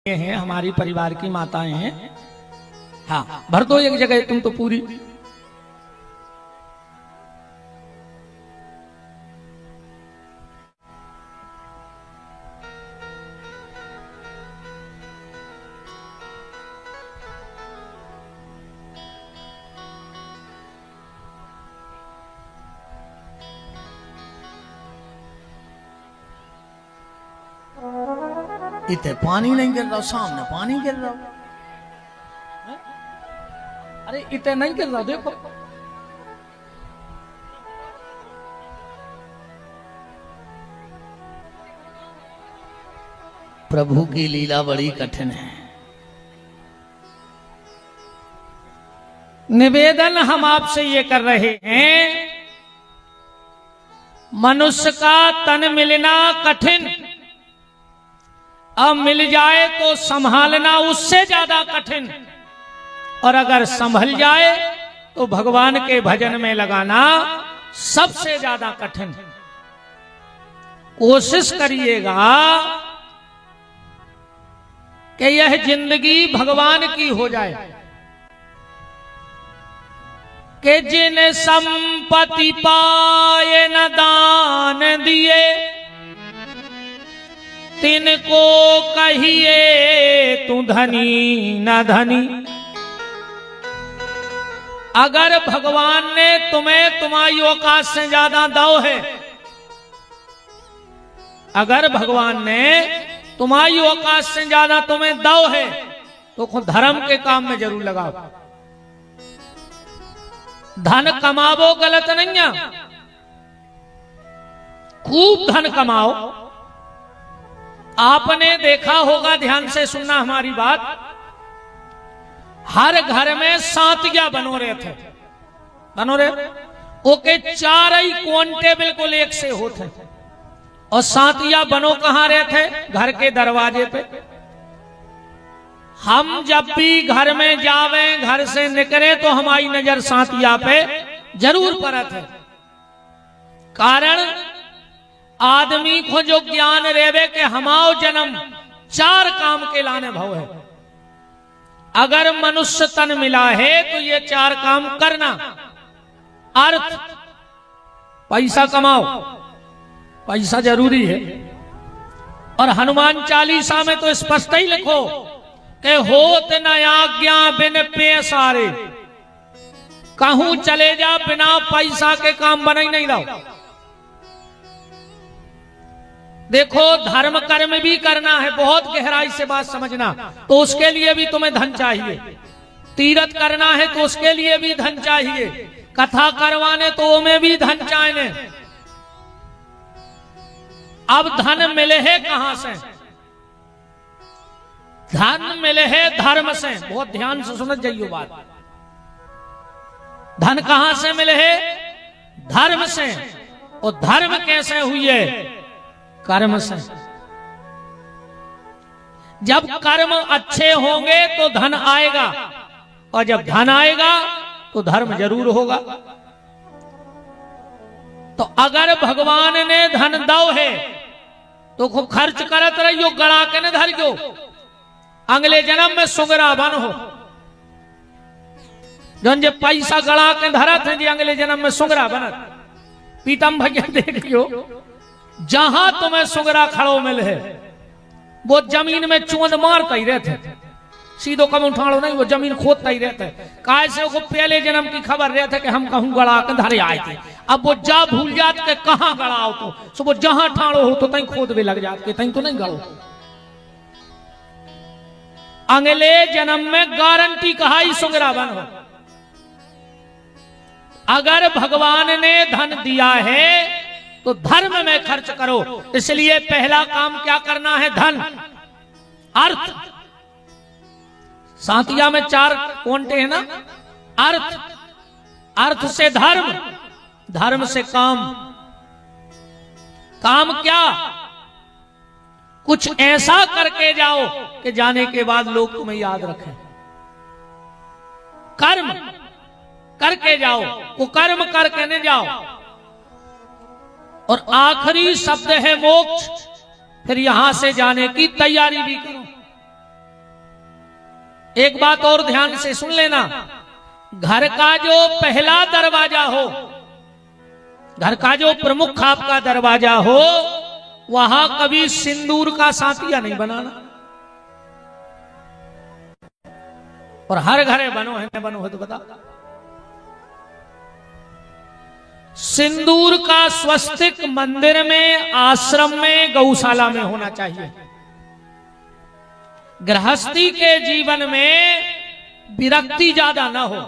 हैं, हमारी परिवार की माताएं हैं। हाँ, भर दो एक जगह, तुम तो पूरी। इतने पानी नहीं गिर रहा, सामने पानी गिर रहा। अरे इतने नहीं गिर रहा, देखो। प्रभु की लीला बड़ी कठिन है। निवेदन हम आपसे ये कर रहे हैं, मनुष्य का तन मिलना कठिन, अब मिल जाए तो संभालना उससे ज्यादा कठिन, और अगर संभल जाए तो भगवान के भजन में लगाना सबसे ज्यादा कठिन। कोशिश करिएगा कि यह जिंदगी भगवान की हो जाए, कि जिन संपत्ति पाए न दान दिए, तिनको कहिए तू धनी न धनी। अगर भगवान ने तुम्हें तुम्हारी औकात से ज्यादा दो है, अगर भगवान ने तुम्हारी औकात से ज्यादा तुम्हें दो है, तो खुद धर्म के काम में जरूर लगाओ। धन कमाओ गलत नहीं है, खूब धन कमाओ। आपने देखा होगा, ध्यान से सुनना हमारी बात, हर घर में सातिया बनो रहे थे, बनो रहे, ओके चार ही कोंटे बिल्कुल एक से होते, और सातिया बनो कहां रहे थे? घर के दरवाजे पे। हम जब भी घर में जावे, घर से निकले, तो हमारी नजर सातिया पे जरूर पड़त है। कारण आदमी को जो ज्ञान रेवे के हमाओ जन्म चार काम के लाने भव है। अगर मनुष्य तन मिला है तो ये चार काम करना। अर्थ, पैसा कमाओ, पैसा जरूरी है। और हनुमान चालीसा में तो स्पष्ट ही लिखो कि होत न आज्ञा बिन पैसारे, कहूं चले जा बिना पैसा के काम बना ही नहीं रहो। देखो, धर्म कर्म भी करना है, बहुत गहराई से बात समझना, तो उसके लिए भी तुम्हें धन चाहिए। तीर्थ करना है तो उसके लिए भी धन चाहिए। कथा करवाने तो उनमें भी धन चाहिए। अब धन मिले है कहां से? धन मिले है धर्म से। बहुत ध्यान से सुन जाइए बात। धन कहां से मिले है? धर्म से। और धर्म कैसे हुई है? कर्म से। जब कर्म अच्छे होंगे तो धन आएगा, और जब धन आएगा तो धर्म जरूर होगा। तो अगर भगवान ने धन दो है तो खूब खर्च करत रहियो, गड़ा के न धरियो, अगले जन्म में सुगरा बन हो। जन जे पैसा गड़ा के धरत है, जी अगले जन्म में सुगरा बनत। पीतम भैया देखियो, जहां तुम्हें सुगरा खड़ो मिल है, वो जमीन में चोंद मारता ही रहते, सीधो कम उठाड़ो नहीं, वो जमीन खोदता ही रहता है। काय से वो पहले जन्म की खबर रहता कि हम कहूं गड़ा के धरे आए थे। अब वो जा भूल जात के कहां गड़ाओ, तो वो जहां ठाड़ो हो तो तई खोद भी लग जात के, तई तो नहीं गड़ो। अगले जन्म में गारंटी कहा ही सुगरा बन हो। अगर भगवान ने धन दिया है तो धर्म में खर्च करो। इसलिए पहला काम क्या करना है? धन। अर्थ, सातिया में चार कोंटे हैं ना। अर्थ, अर्थ से धर्म, धर्म से काम। काम क्या? कुछ ऐसा करके जाओ कि जाने के बाद लोग तुम्हें याद रखें। कर्म करके जाओ, वो कर्म करके न जाओ। और आखिरी शब्द है मोक्ष। फिर यहां से जाने की तैयारी भी करो। एक बात और ध्यान से सुन लेना, घर का जो पहला दरवाजा हो, घर का जो प्रमुख आपका दरवाजा हो, वहां कभी सिंदूर का सातिया नहीं बनाना। और हर घरे बनो है, बनो है तो बता। सिंदूर का स्वस्तिक मंदिर में, आश्रम में, गौशाला में होना चाहिए। गृहस्थी के जीवन में विरक्ति ज्यादा ना हो,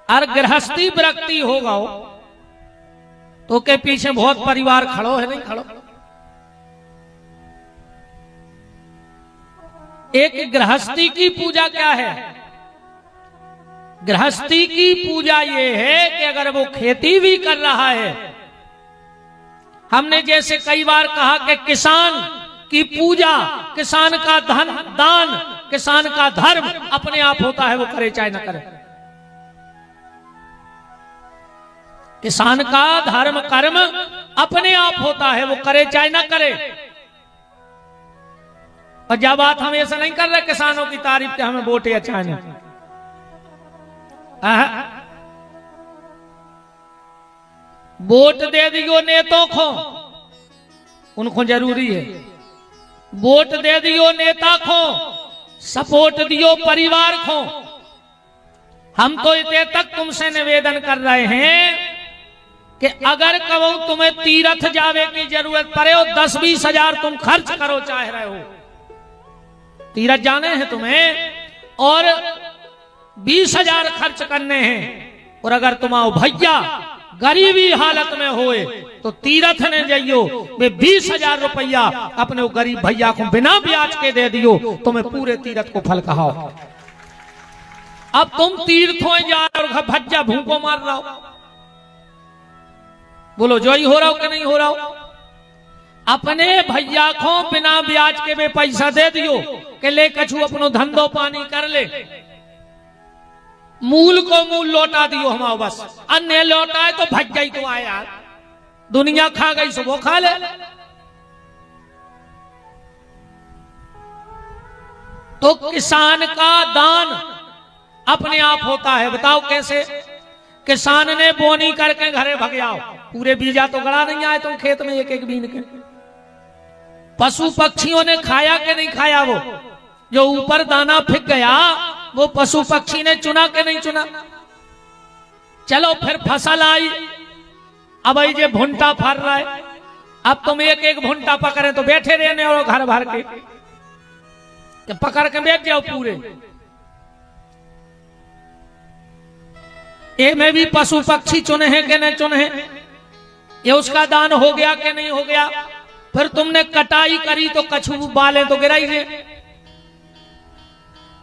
और गृहस्थी विरक्ति होगा तो के पीछे बहुत परिवार खड़ो है, नहीं खड़ो। एक गृहस्थी की पूजा क्या है? गृहस्थी की पूजा ये है कि अगर वो खेती भी कर रहा है, हमने जैसे कई बार कहा कि किसान की पूजा, किसान का धन दान, किसान का धर्म अपने आप होता है, वो करे चाहे ना करे। किसान का धर्म कर्म अपने आप होता है, वो करे चाहे ना करे। और जब बात हम ऐसा नहीं कर रहे किसानों की तारीफ के हमें वोट या चाहे ना, वोट दे दियो नेताओं को, उनको जरूरी है। वोट दे दियो नेता को, सपोर्ट दियो परिवार को। हम तो इतने तक तुमसे निवेदन कर रहे हैं कि अगर कहो तुम्हें तीर्थ जावे की जरूरत पड़े हो, 10-20 हजार तुम खर्च करो चाह रहे हो, तीर्थ जाने हैं तुम्हें और 20 हजार खर्च करने हैं, और अगर तुम आओ भैया गरीबी हालत में होए तो तीर्थ ने जाइयो, वे 20 हजार रुपया अपने वो गरीब भैया को बिना ब्याज के दे दियो, तुम्हें पूरे तीर्थ को फल कहाओ। अब तुम तीर्थों जा और भज्जा भूखो मार रहा हो, बोलो जो ही हो रहा हो कि नहीं हो रहा हो। अपने भैया को बिना ब्याज के वे पैसा दे दियो कि ले कछु अपनो धंधो पानी कर ले, मूल को मूल लौटा दियो हमारा, बस अन्य लौटाए तो भज गई तो आए यार, दुनिया खा गई सो वो खा ले। तो किसान का दान अपने आप होता है। बताओ कैसे? किसान ने बोनी करके घरे भगयाओ, पूरे बीजा तो गड़ा नहीं आए तुम खेत में एक एक बीन के। पशु पक्षियों ने खाया कि नहीं खाया? वो जो ऊपर दाना फिक गया वो पशु पक्षी ने चुना के नहीं चुना? चलो फिर फसल आई, अब ये जे भुंटा फर रहा है, अब तुम एक एक भुंटा पकड़े तो बैठे रहने और घर भर के पकड़ के बैठ जाओ पूरे। ये में भी पशु पक्षी चुने हैं कि नहीं चुने हैं, ये उसका दान हो गया कि नहीं हो गया। फिर तुमने कटाई करी तो कछु बाले तो गिराई दे,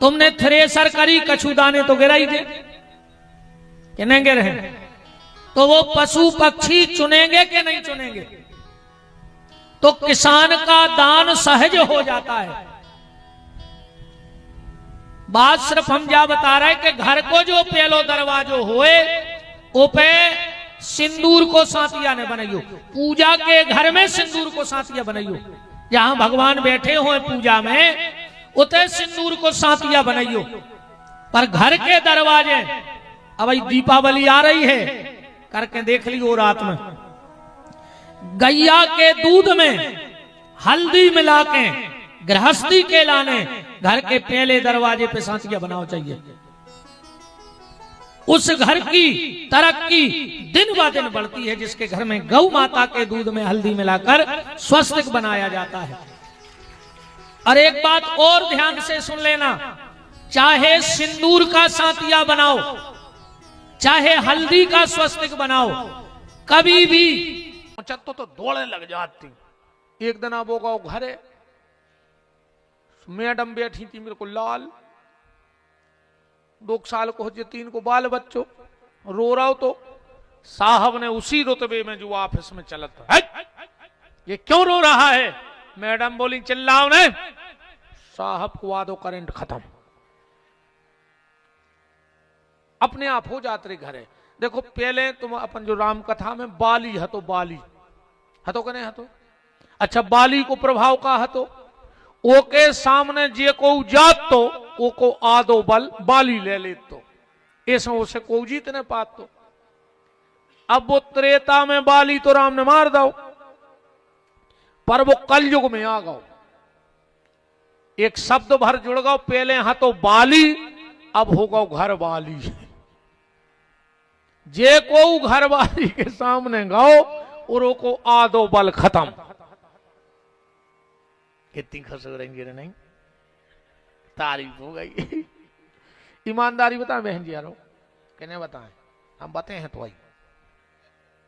तुमने थ्रेसर करी कछु दाने तो गिराई दे कि नहीं गिरे। तो वो पशु पक्षी चुनेंगे कि नहीं चुनेंगे? तो किसान का दान सहज हो जाता है। बात सिर्फ हम क्या बता रहे हैं कि घर को जो पहलो दरवाजो होए ओपे सिंदूर को सातिया ने बनाइयो, पूजा के घर में सिंदूर को सातिया बनाइयो, जहां भगवान बैठे हो पूजा में उते सिंदूर को सातिया बनाइयो। पर घर के दरवाजे, अब दीपावली आ रही है, करके देख लियो रात में गैया के दूध में हल्दी मिला के गृहस्थी के लाने घर के पहले दरवाजे पे सातिया बनाओ चाहिए। उस घर की तरक्की दिन ब दिन बढ़ती है जिसके घर में गौ माता के दूध में हल्दी मिलाकर स्वस्तिक बनाया जाता है। और एक बात और ध्यान से सुन लेना, चाहे सिंदूर का सातिया बनाओ, चाहे हल्दी का स्वस्तिक बनाओ, कभी भी तो दौड़े लग जाती। एक दिन आप वो घर है, मैडम बैठी थी मेरे को लाल 2 साल को हो, 3 को बाल बच्चों, रो रहा हो तो साहब ने उसी रुतबे में जो ऑफिस में चलता है, ये क्यों रो रहा है? मैडम बोली चिल्लाओ ने, साहब को आदो करंट खत्म, अपने आप हो जाते घरे। देखो पहले तुम अपन जो राम कथा में बाली हतो, बाली हतो कने हतो, अच्छा बाली को प्रभाव का हतो, ओके सामने जे को जात तो वो को आदो बल बाली ले ले तो ऐसा उसे को जीत न पात तो। अब वो त्रेता में बाली तो राम ने मार दो, पर वो कलयुग में आ गओ, एक शब्द भर जुड़ गओ, पहले हां तो बाली, अब हो गओ घर वाली। जे को घर वाली के सामने गाओ और को आदो बल खत्म। कितनी खुश हो रही नहीं, तारीफ हो गई। ईमानदारी बताएं बहन जी यारो, कहने बताएं, हम बताए हैं तो भाई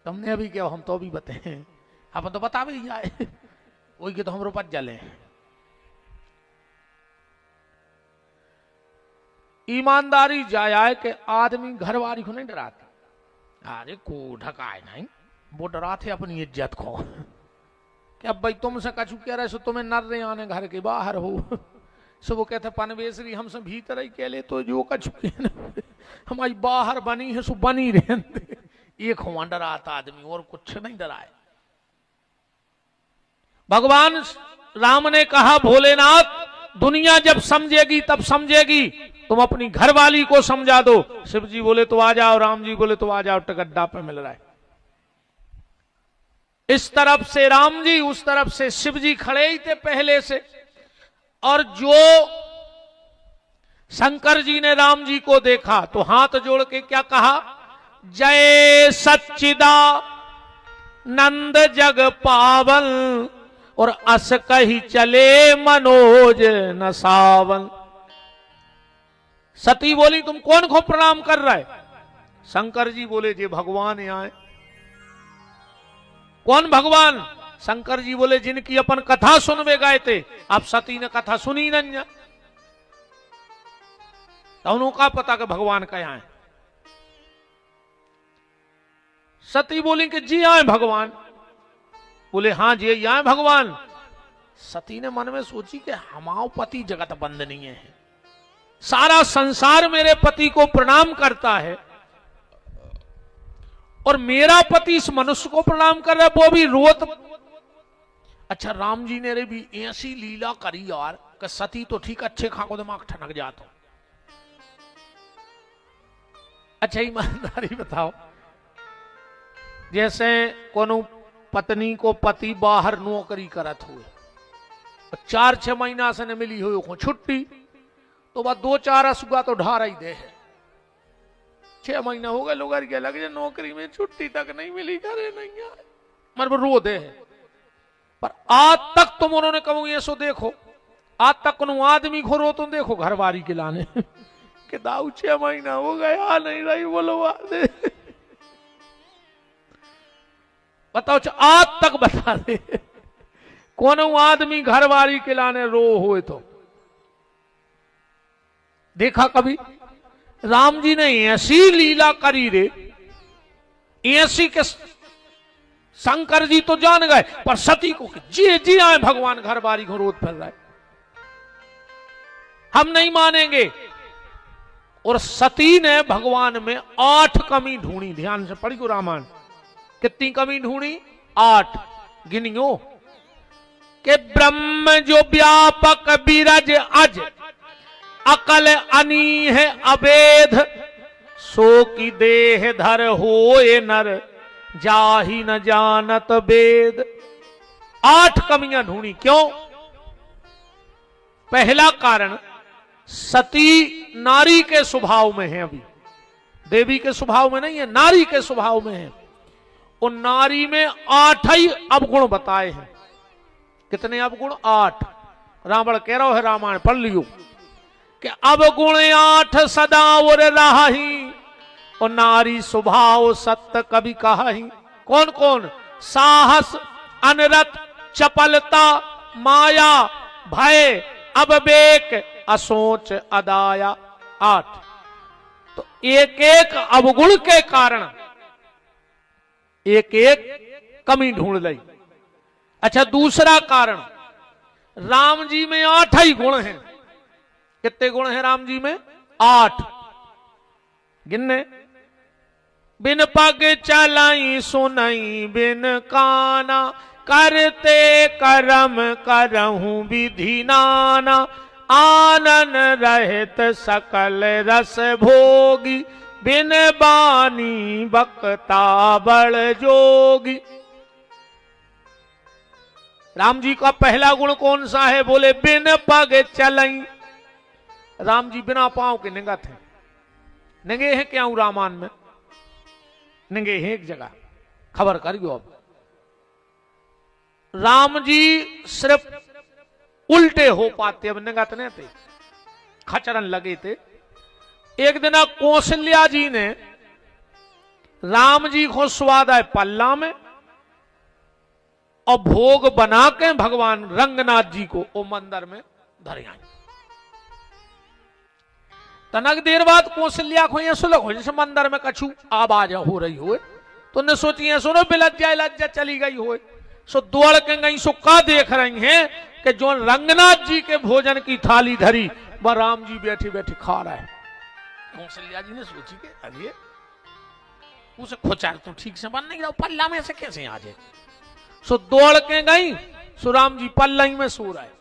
तुमने अभी क्या, हम तो अभी बताए, हम तो बता भी जाए वही के तो हम रोपत जले। ईमानदारी जाए कि आदमी घरवाली को नहीं डराता, अरे को ढकाए नहीं, वो डराते अपनी इज्जत को कि अब भाई तुमसे कछु कह रहे सो तुम्हें नर रहे आने घर के बाहर हो, सो वो कहते पनवेसरी हमसे भीतर ही कह ले तो जो कछु हमारी बाहर बनी है सो बनी रहते। एक हुआ डराता आदमी और कुछ नहीं डराए। भगवान राम ने कहा भोलेनाथ दुनिया जब समझेगी तब समझेगी, तुम अपनी घरवाली को समझा दो। शिव जी बोले तो आ जाओ, राम जी बोले तो आ जाओ, टिकट पे मिल रहा है। इस तरफ से राम जी, उस तरफ से शिव जी खड़े ही थे पहले से, और जो शंकर जी ने राम जी को देखा तो हाथ जोड़ के क्या कहा, जय सच्चिदा नंद जग पावन, और अस कही चले मनोज न सावन। सती बोली तुम कौन को प्रणाम कर रहा है? शंकर जी बोले जे भगवान आए। कौन भगवान? शंकर जी बोले जिनकी अपन कथा सुनवे गए थे, आप सती ने कथा सुनी नहीं, तो उनका पता कि भगवान क्या है। सती बोली कि जी आए भगवान। बोले हाँ जी आए भगवान। सती ने मन में सोची कि हमाओ पति जगत बंद नहीं है, सारा संसार मेरे पति को प्रणाम करता है, और मेरा पति इस मनुष्य को प्रणाम कर रहा है, वो भी रोत। अच्छा राम जी ने रे भी ऐसी लीला करी यार कि सती तो ठीक अच्छे खाको दिमाग ठनक जाता। अच्छा ईमानदारी बताओ, जैसे कोनो पत्नी को पति बाहर नौकरी करत हुए, 4-6 महीना से न मिली हुई छुट्टी, तो वह 2-4 असुगा तो ढा रही दे है। 6 महीना हो गए लोग के लग जाए नौकरी में, छुट्टी तक नहीं मिली, करे नहीं आए, मर रो दे है। पर आज तक तुम उन्होंने कहूं ये सो देखो, आज तक कोनो आदमी को रो तुम देखो घरवारी के लाने कि दाऊ 6 महीना हो गए आ नहीं रही, बोलो दे बताओ, आज तक बता दे कौन आदमी घरवारी के लाने रो हुए तो देखा कभी? राम जी ने ऐसी लीला करी रे, ऐसी के शंकर जी तो जान गए, पर सती को जी जी आए भगवान घरवारी को रोज फिर रहा है, हम नहीं मानेंगे। और सती ने भगवान में 8 कमी ढूंढी, ध्यान से पढ़ी को रामायण। कितनी कमी ढूंढी? 8 गिनियो। के ब्रह्म जो व्यापक बिरज अज, अकल अनी है अवेद, सो की देह धर होए नर, जाही न जानत वेद। 8 कमियां ढूंढी। क्यों? पहला कारण, सती नारी के स्वभाव में है, अभी देवी के स्वभाव में नहीं है, नारी के स्वभाव में है। और नारी में 8 ही अवगुण बताए हैं। कितने अवगुण? 8। रावण कह रहा है, रामायण पढ़ लियो कि अवगुण 8 सदा और राही, और नारी स्वभाव सत्य कभी कहाही। कौन कौन? साहस, अनरत, चपलता, माया, भय, अविवेक, असोच, अदाया। 8। तो एक एक अवगुण के कारण एक एक कमी ढूंढ ली। अच्छा दूसरा कारण, राम जी में 8 ही गुण हैं। कितने गुण हैं राम जी में? 8। गिनने, बिन पग चलाई सुनई बिन काना, करते करम करहूं विधि नाना, आनन रहित सकल रस भोगी, बिन बानी बकता बड़ जोगी। राम जी का पहला गुण कौन सा है? बोले बिन पग चलई। राम जी बिना पांव के नंगा थे। नंगे हैं क्या रामायण में? नंगे हैं एक जगह, खबर करियो। अब राम जी सिर्फ उल्टे हो पाते, अब नंगा तो नहीं थे, खचरन लगे थे। एक दिन कौशल्या जी ने राम जी को स्वाद है पल्ला में और भोग बना के भगवान रंगनाथ जी को वो मंदिर में धर आई। तनक देर बाद कौशल्या को यह सुलग हो जैसे मंदिर में कछु आवाज हो रही हो, तो ने सोची सुनो बिलज्जा लज्जा चली गई हो, सो दौड़ के गई। सो का देख रही हैं कि जो रंगनाथ जी के भोजन की थाली धरी वह राम जी बैठे बैठे खा रहा है। कौशल्या जी ने सोची कि अरे उसे खोचार तो ठीक से बन नहीं रहा, पल्ला में से कैसे आ जाए। सो दौड़ के गई, सो राम जी पल्ला ही में सो रहा है।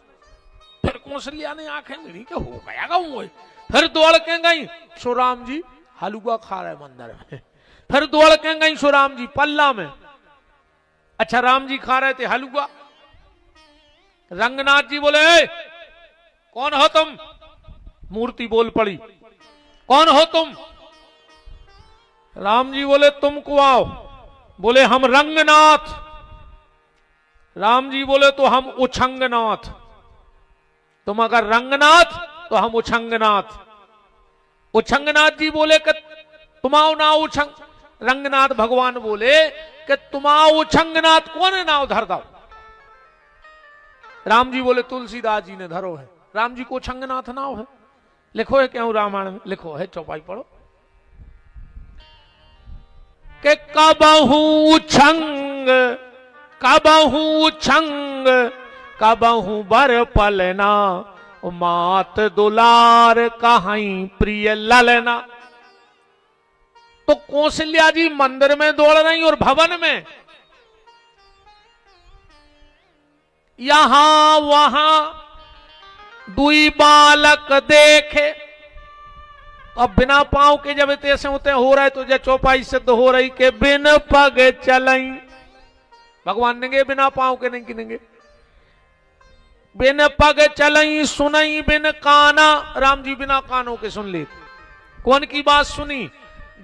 फिर कौशल्या ने आंखें मिली कि हो गया गाऊं। फिर दौड़ के गई, सो राम जी हलवा खा रहे मंदिर में। फिर दौड़ के गई, सो राम जी पल्ला में। अच्छा राम जी खा रहे थे हलवा। रंगनाथ जी बोले कौन हो तुम? मूर्ति बोल पड़ी कौन हो तुम? राम जी बोले तुमको आओ। बोले हम रंगनाथ। राम जी बोले तो हम उछंगनाथ। तुम अगर रंगनाथ तो हम उछंगनाथ। उछंगनाथ जी बोले कि तुमाओ ना उछंग। रंगनाथ भगवान बोले कि तुमाओ उछंगनाथ कौन नाव धर दो? राम जी बोले तुलसीदास जी ने धरो है। राम जी को उछंगनाथ नाव है। लिखो है क्यों रामायण में? लिखो है, चौपाई पढ़ो कि कबहू उछंग कबहू उछंग कबहू बर पलना, मात दुलार कहीं प्रिय ललना। तो कौशल्या जी मंदिर में दौड़ रही और भवन में यहां वहां दुई बालक देखे। अब बिना पांव के जब तैसे होते हो रहा है तो जब चौपाई सिद्ध हो रही के बिन पग चलई। भगवान नेंगे बिना पांव के नहीं गिनेंगे। बिन पग चलई सुनई बिन काना। राम जी बिना कानों के सुन ले। कौन की बात सुनी?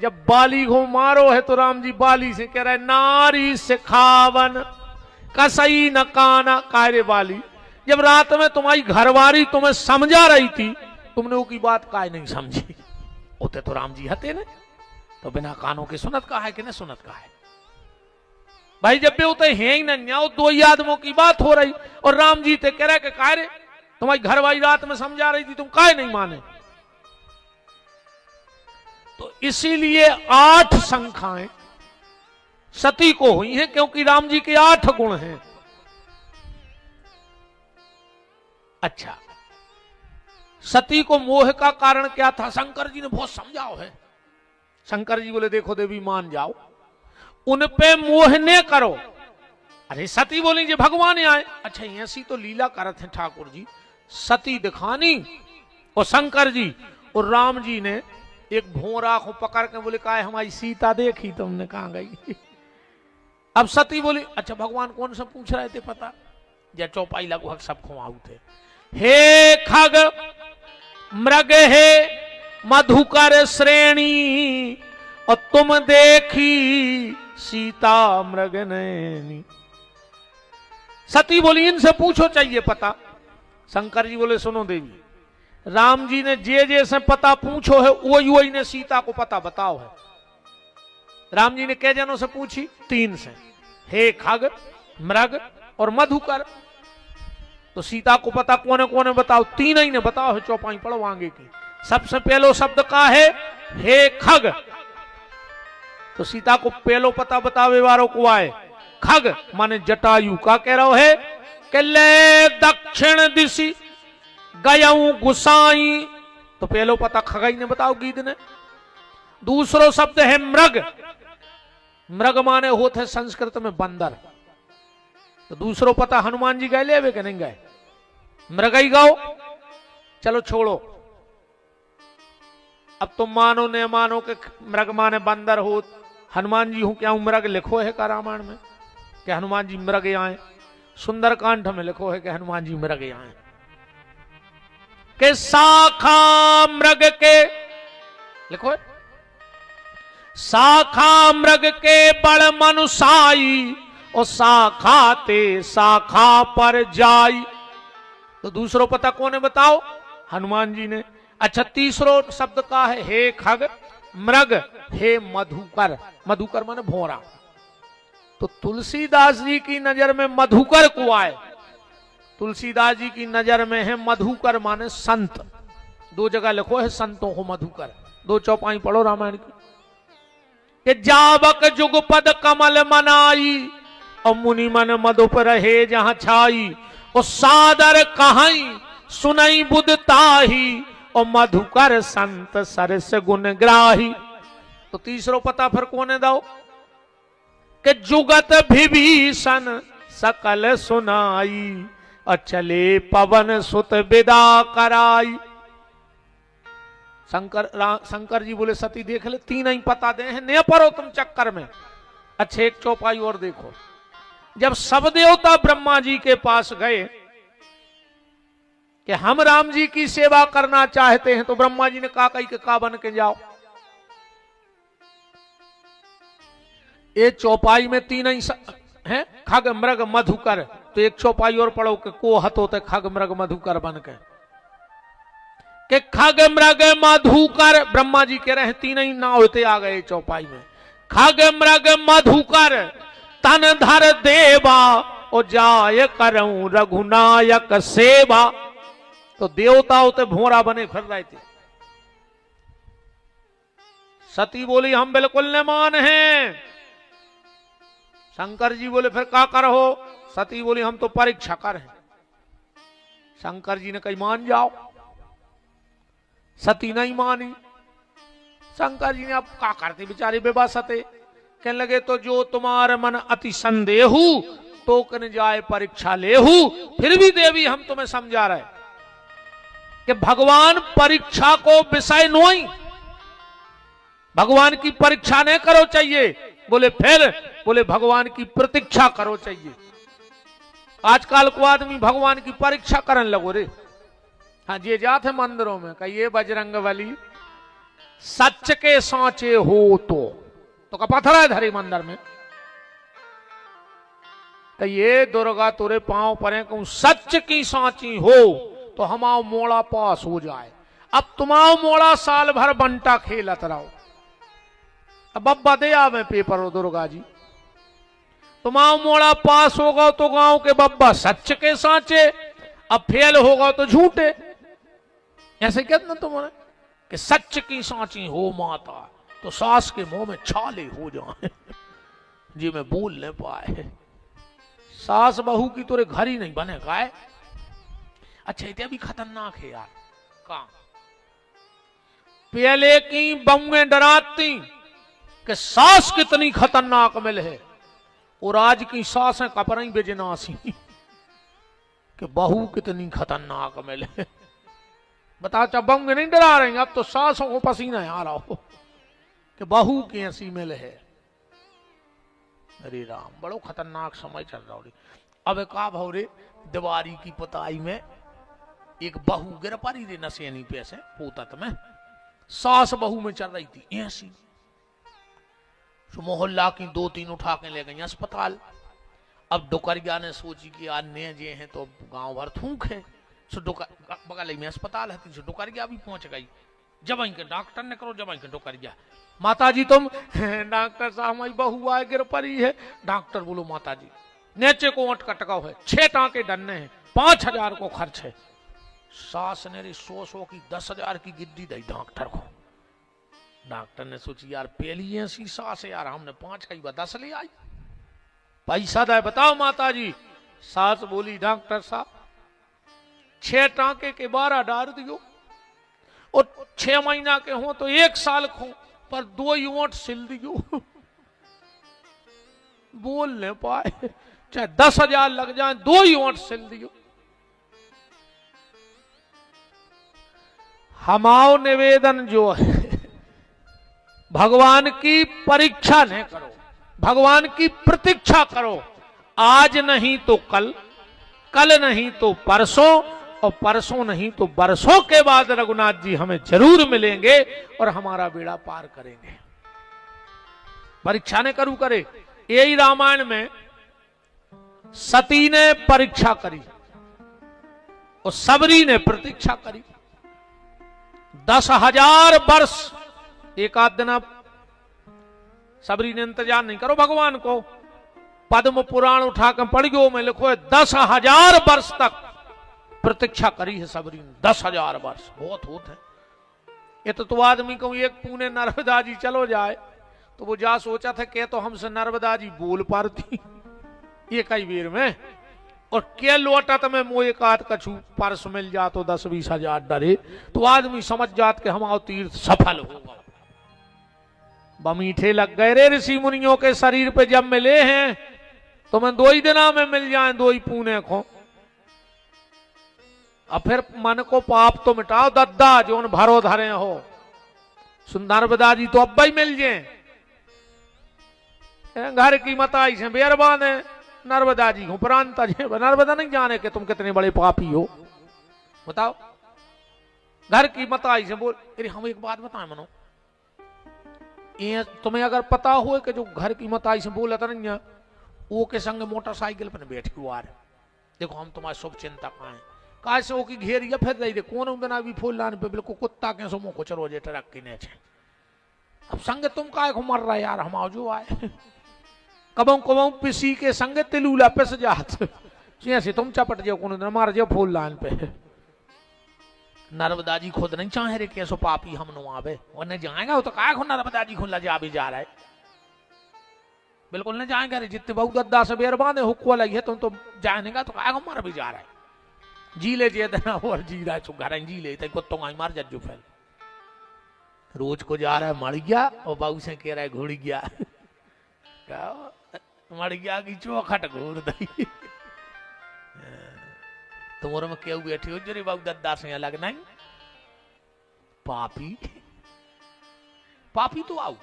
जब बाली को मारो है तो राम जी बाली से कह रहे नारी सिखावन कसई न काना। कायरे बाली, जब रात में तुम्हारी घरवारी तुम्हें समझा रही थी, तुमने वो की बात काय नहीं समझी। होते तो राम जी हते ने, तो बिना कानों के सुनत का है कि नहीं सुनत का है? भाई जब भी होते हैं ही नहीं, दो ही आदमों की बात हो रही और राम जी ते कह रहे कि काय रे तुम्हारी घरवारी रात में समझा रही थी, तुम काय नहीं माने? तो इसीलिए 8 संख्याएं सती को हुई हैं, क्योंकि राम जी के 8 गुण हैं। अच्छा, सती को मोह का कारण क्या था? शंकर जी ने बहुत समझाओ है। शंकर जी बोले देखो देवी मान जाओ, उन पे मोह ने करो। अरे सती बोली जी भगवान आए। अच्छा ऐसी तो लीला करत हैं ठाकुर जी, सती दिखानी और शंकर जी और राम जी ने एक भोरा को पकड़ के बोले का हमारी सीता देखी? तुमने कहां गई? अब सती बोली अच्छा भगवान कौन सा पूछ रहे थे पता? या चौपाई लगभग सब खुआऊ थे। हे खग मृग हे मधुकर श्रेणी, और तुम देखी सीता मृग नैनी। सती बोली इनसे पूछो चाहिए पता। शंकर जी बोले सुनो देवी, राम जी ने जे से पता पूछो है वही ने सीता को पता बताओ है। राम जी ने कै जनों से पूछी? 3 से, हे खग मृग और मधुकर। तो सीता को पता कौन कौन बताओ? 3 ही ने बताओ है। चौपाई पढ़ो आगे की। सबसे पहलो शब्द का है हे खग। तो सीता को पहलो पता बतावे वालों को आए खग माने जटायु का कह रहा है कि ले दक्षिण दिशि गयऊ गुसाई। तो पहलो पता खगाई ने बताओ गीत ने। दूसरो शब्द है मृग। मृग माने होते संस्कृत में बंदर। तो दूसरो पता हनुमान जी गए ले कि नहीं गए? मृग ही गाओ। चलो छोड़ो, अब तुम मानो न मानो कि मृग माने बंदर हो, हनुमान जी हूं क्या मृग लिखो है का रामायण में कि हनुमान जी मृग आए, सुंदरकांड में लिखो है कि हनुमान जी मृग आए, के शाखा मृग के लिखो है, शाखा मृग के बड़ मनुसाई और शाखा ते शाखा पर जाई। तो दूसरो पता कौन है बताओ? हनुमान जी ने। अच्छा, तीसरो शब्द का है हे खग मृग हे मधुकर, मधुकर माने भोरा। तो तुलसीदास जी की नजर में मधुकर को आए, तुलसीदास जी की नजर में है मधुकर माने संत। दो जगह लिखो है संतों को मधुकर, दो चौपाई पढ़ो रामायण की। कि जावक जुगपद कमल मनाई और मुनि मन मधुप रहे जहां छाई, और सादर कहाई सुनई बुध ताही और मधुकर संत सरस गुण ग्राही। तो तीसरो पता फिर कौन है दाओ? कि जुगत विभीषण सकल सुनाई और चले पवन सुत विदा कराई। शंकर जी बोले सती देख ले, तीन ही पता दे हैं, न परो तुम चक्कर में। अच्छे एक चौपाई और देखो, जब सब देवता ब्रह्मा जी के पास गए कि हम राम जी की सेवा करना चाहते हैं, तो ब्रह्मा जी ने कहा कहीं के का बन के जाओ। ये चौपाई में तीन ही हैं, खग मृग मधुकर। तो एक चौपाई और पढ़ो कि को हतो ते खग मृग मधुकर बन के, कि खग मृग मधुकर ब्रह्मा जी कह रहे हैं तीन ही ना होते आ गए चौपाई में। खग मृग मधुकर तन धर देवा और जाय करऊं रघुनायक सेवा। तो देवता होते भोरा बने फिर रहे थे। सती बोली हम बिल्कुल न मान हैं। शंकर जी बोले फिर क्या करो? सती बोली हम तो परीक्षा कर हैं। शंकर जी ने कही मान जाओ, सती नहीं मानी। शंकर जी ने अब क्या करते बेचारे बेबसते, कहने लगे तो जो तुम्हारे मन अति संदेहु तो कन जाए परीक्षा लेहू। फिर भी देवी हम तुम्हें समझा रहे कि भगवान परीक्षा को विषय नोई, भगवान की परीक्षा नहीं करो चाहिए। बोले फिर? बोले भगवान की प्रतीक्षा करो चाहिए। आजकल को आदमी भगवान की परीक्षा करने लगो रे। हाँ ये जाते मंदिरों में कहिए बजरंग बली सच के सांचे हो तो का पत्थर है धरी मंदिर में, तो ये दुर्गा तुरे पांव परे कहूं सच की सांची हो तो हमाओ मोड़ा पास हो जाए। अब तुम्हाओ मोड़ा साल भर बंटा खेलत रहो, अब बब्बा दे आवे पेपर हो दुर्गा जी, तुम्हाओ मोड़ा पास होगा तो गांव के बब्बा सच के सांचे, अब फेल होगा तो झूठे। ऐसे कहते ना तुम्हारे कि सच की सांची हो माता तो सास के मुंह में छाले हो जाए जी मैं बोल नहीं पाए। सास बहू की तोरे घर ही नहीं बने गाय। अच्छा इतना भी खतरनाक है यार। कहा पहले की बहुएं डराती कि सास कितनी खतरनाक मिल है, और आज की सासें कपड़ा ही बेजनासी कि बहू कितनी खतरनाक मिल है। बता चा बहुएं नहीं डरा रहे, अब तो सासों को पसीना आ रहा हो कि बहू की ऐसी मिल है। अरे राम बड़ो खतरनाक समय चल रहा है। अब का भाव रे दिवारी की पुताई में एक बहू गिर पड़ी रे नशेनी पे से पोतत में, सास बहू में चल रही थी ऐसी। मोहल्ला की दो तीन उठा के ले गई अस्पताल। अब डोकरिया ने सोची कि अन्य जे हैं तो गांव भर थूक है, सो बगल में अस्पताल है, सो डोकरिया भी पहुंच गई। जब के डॉक्टर ने करो, जब के डोकरिया माता जी तुम डॉक्टर साहब हमारी बहू आए गिर पड़ी है। डॉक्टर बोलो माता जी नेचे को ओट कटकाव है, 6 टांके डरने हैं, 5000 को खर्च है। सास ने रे 100 की 10,000 की गिद्दी दी डॉक्टर को। डॉक्टर ने सोची यार पहली ऐसी सास है यार, हमने 5 कई 10 ले आई, पैसा दे बताओ माता जी। सास बोली डॉक्टर साहब 6 टांके के 12 डाल दियो, और 6 महीना के हो तो 1 साल खो, पर 2 ही ओट सिल दियो। बोल नहीं पाए, चाहे 10,000 लग जाए 2 ही ओट सिल दियो। हमाओ निवेदन जो है, भगवान की परीक्षा न करो, भगवान की प्रतीक्षा करो। आज नहीं तो कल, कल नहीं तो परसों, और परसों नहीं तो बरसों के बाद रघुनाथ जी हमें जरूर मिलेंगे और हमारा बेड़ा पार करेंगे। परीक्षा ने करू करे। यही रामायण में सती ने परीक्षा करी और सबरी ने प्रतीक्षा करी। 10,000 वर्ष, एक आध दिन। अब सबरी ने इंतजार नहीं करो भगवान को, पद्म पुराण उठाकर पढ़ियो में लिखो है 10,000 वर्ष तक प्रतीक्षा करी है सबरी ने। 10,000 वर्ष बहुत होते हैं। ये तो आदमी को एक पुणे नर्मदा जी चलो जाए तो वो जा सोचा था कि तो हमसे नर्मदा जी बोल पारती ये कई बेर में, और के लौटत में मो एक आध कछु परस मिल जा तो 10-20 हजार डरे तो आदमी समझ जात के हमारा तीर्थ सफल होगा। बमीठे लग गए रे ऋषि मुनियों के शरीर पे जब मिले हैं तो मैं 2 ही दिना में मिल जाए, 2 ही पुणे को। अब फिर मन को पाप तो मिटाओ दद्दा जो भरो धरे हो। नर्मदा जी तो अब ही मिल जाए। घर की मताई से बेरबान है नर्मदा जी को प्रांत। नर्मदा नहीं जाने के तुम कितने बड़े पापी हो, बताओ। घर की मताई से बोल, अरे हम एक बात बताएं मनो, ये तुम्हें अगर पता हो कि जो घर की मताई से बोला था नहीं, वो के संग मोटरसाइकिल पर बैठ के आ रहे, देखो हम तुम्हारे शुभ चिंतक हैं, काहे से वो की घेरिया फिर रही थे कौन बिना भी फूल लाने पे बिल्कुल कुत्ता के सुमो को चलो जे ट्रक की ने। अब संग तुम काहे को मर रहा यार, हम आओ जो आए कबों कबों पिसी के संग तिलूला पिस जात से तुम चपट जाओ कौन मार जाओ फूल लान पे। नर्मदा जी खुद नहीं चाहे रे कैसो पापी हम नो आवे, और न जाएगा वो तो काहे को नर्मदा जी खुला जा भी जा रहा है, बिल्कुल न जाएगा रे। जितने बहुत गद्दा से बेरबान है हुक्को लगी है तुम तो जाएगा तो काहे को मर भी जा रहा है। जी ले जे देना और जी रहा है घर जी ले कुत्तों का मार जज्जू फैल। रोज को जा रहा है मर गया और बाबू से कह रहा है घुड़ गया, मर गया की चौखट घूर दी। तुम्हारे में क्यों बैठी हो जरी बाबू दद्दा से अलग नहीं। पापी पापी तो आओ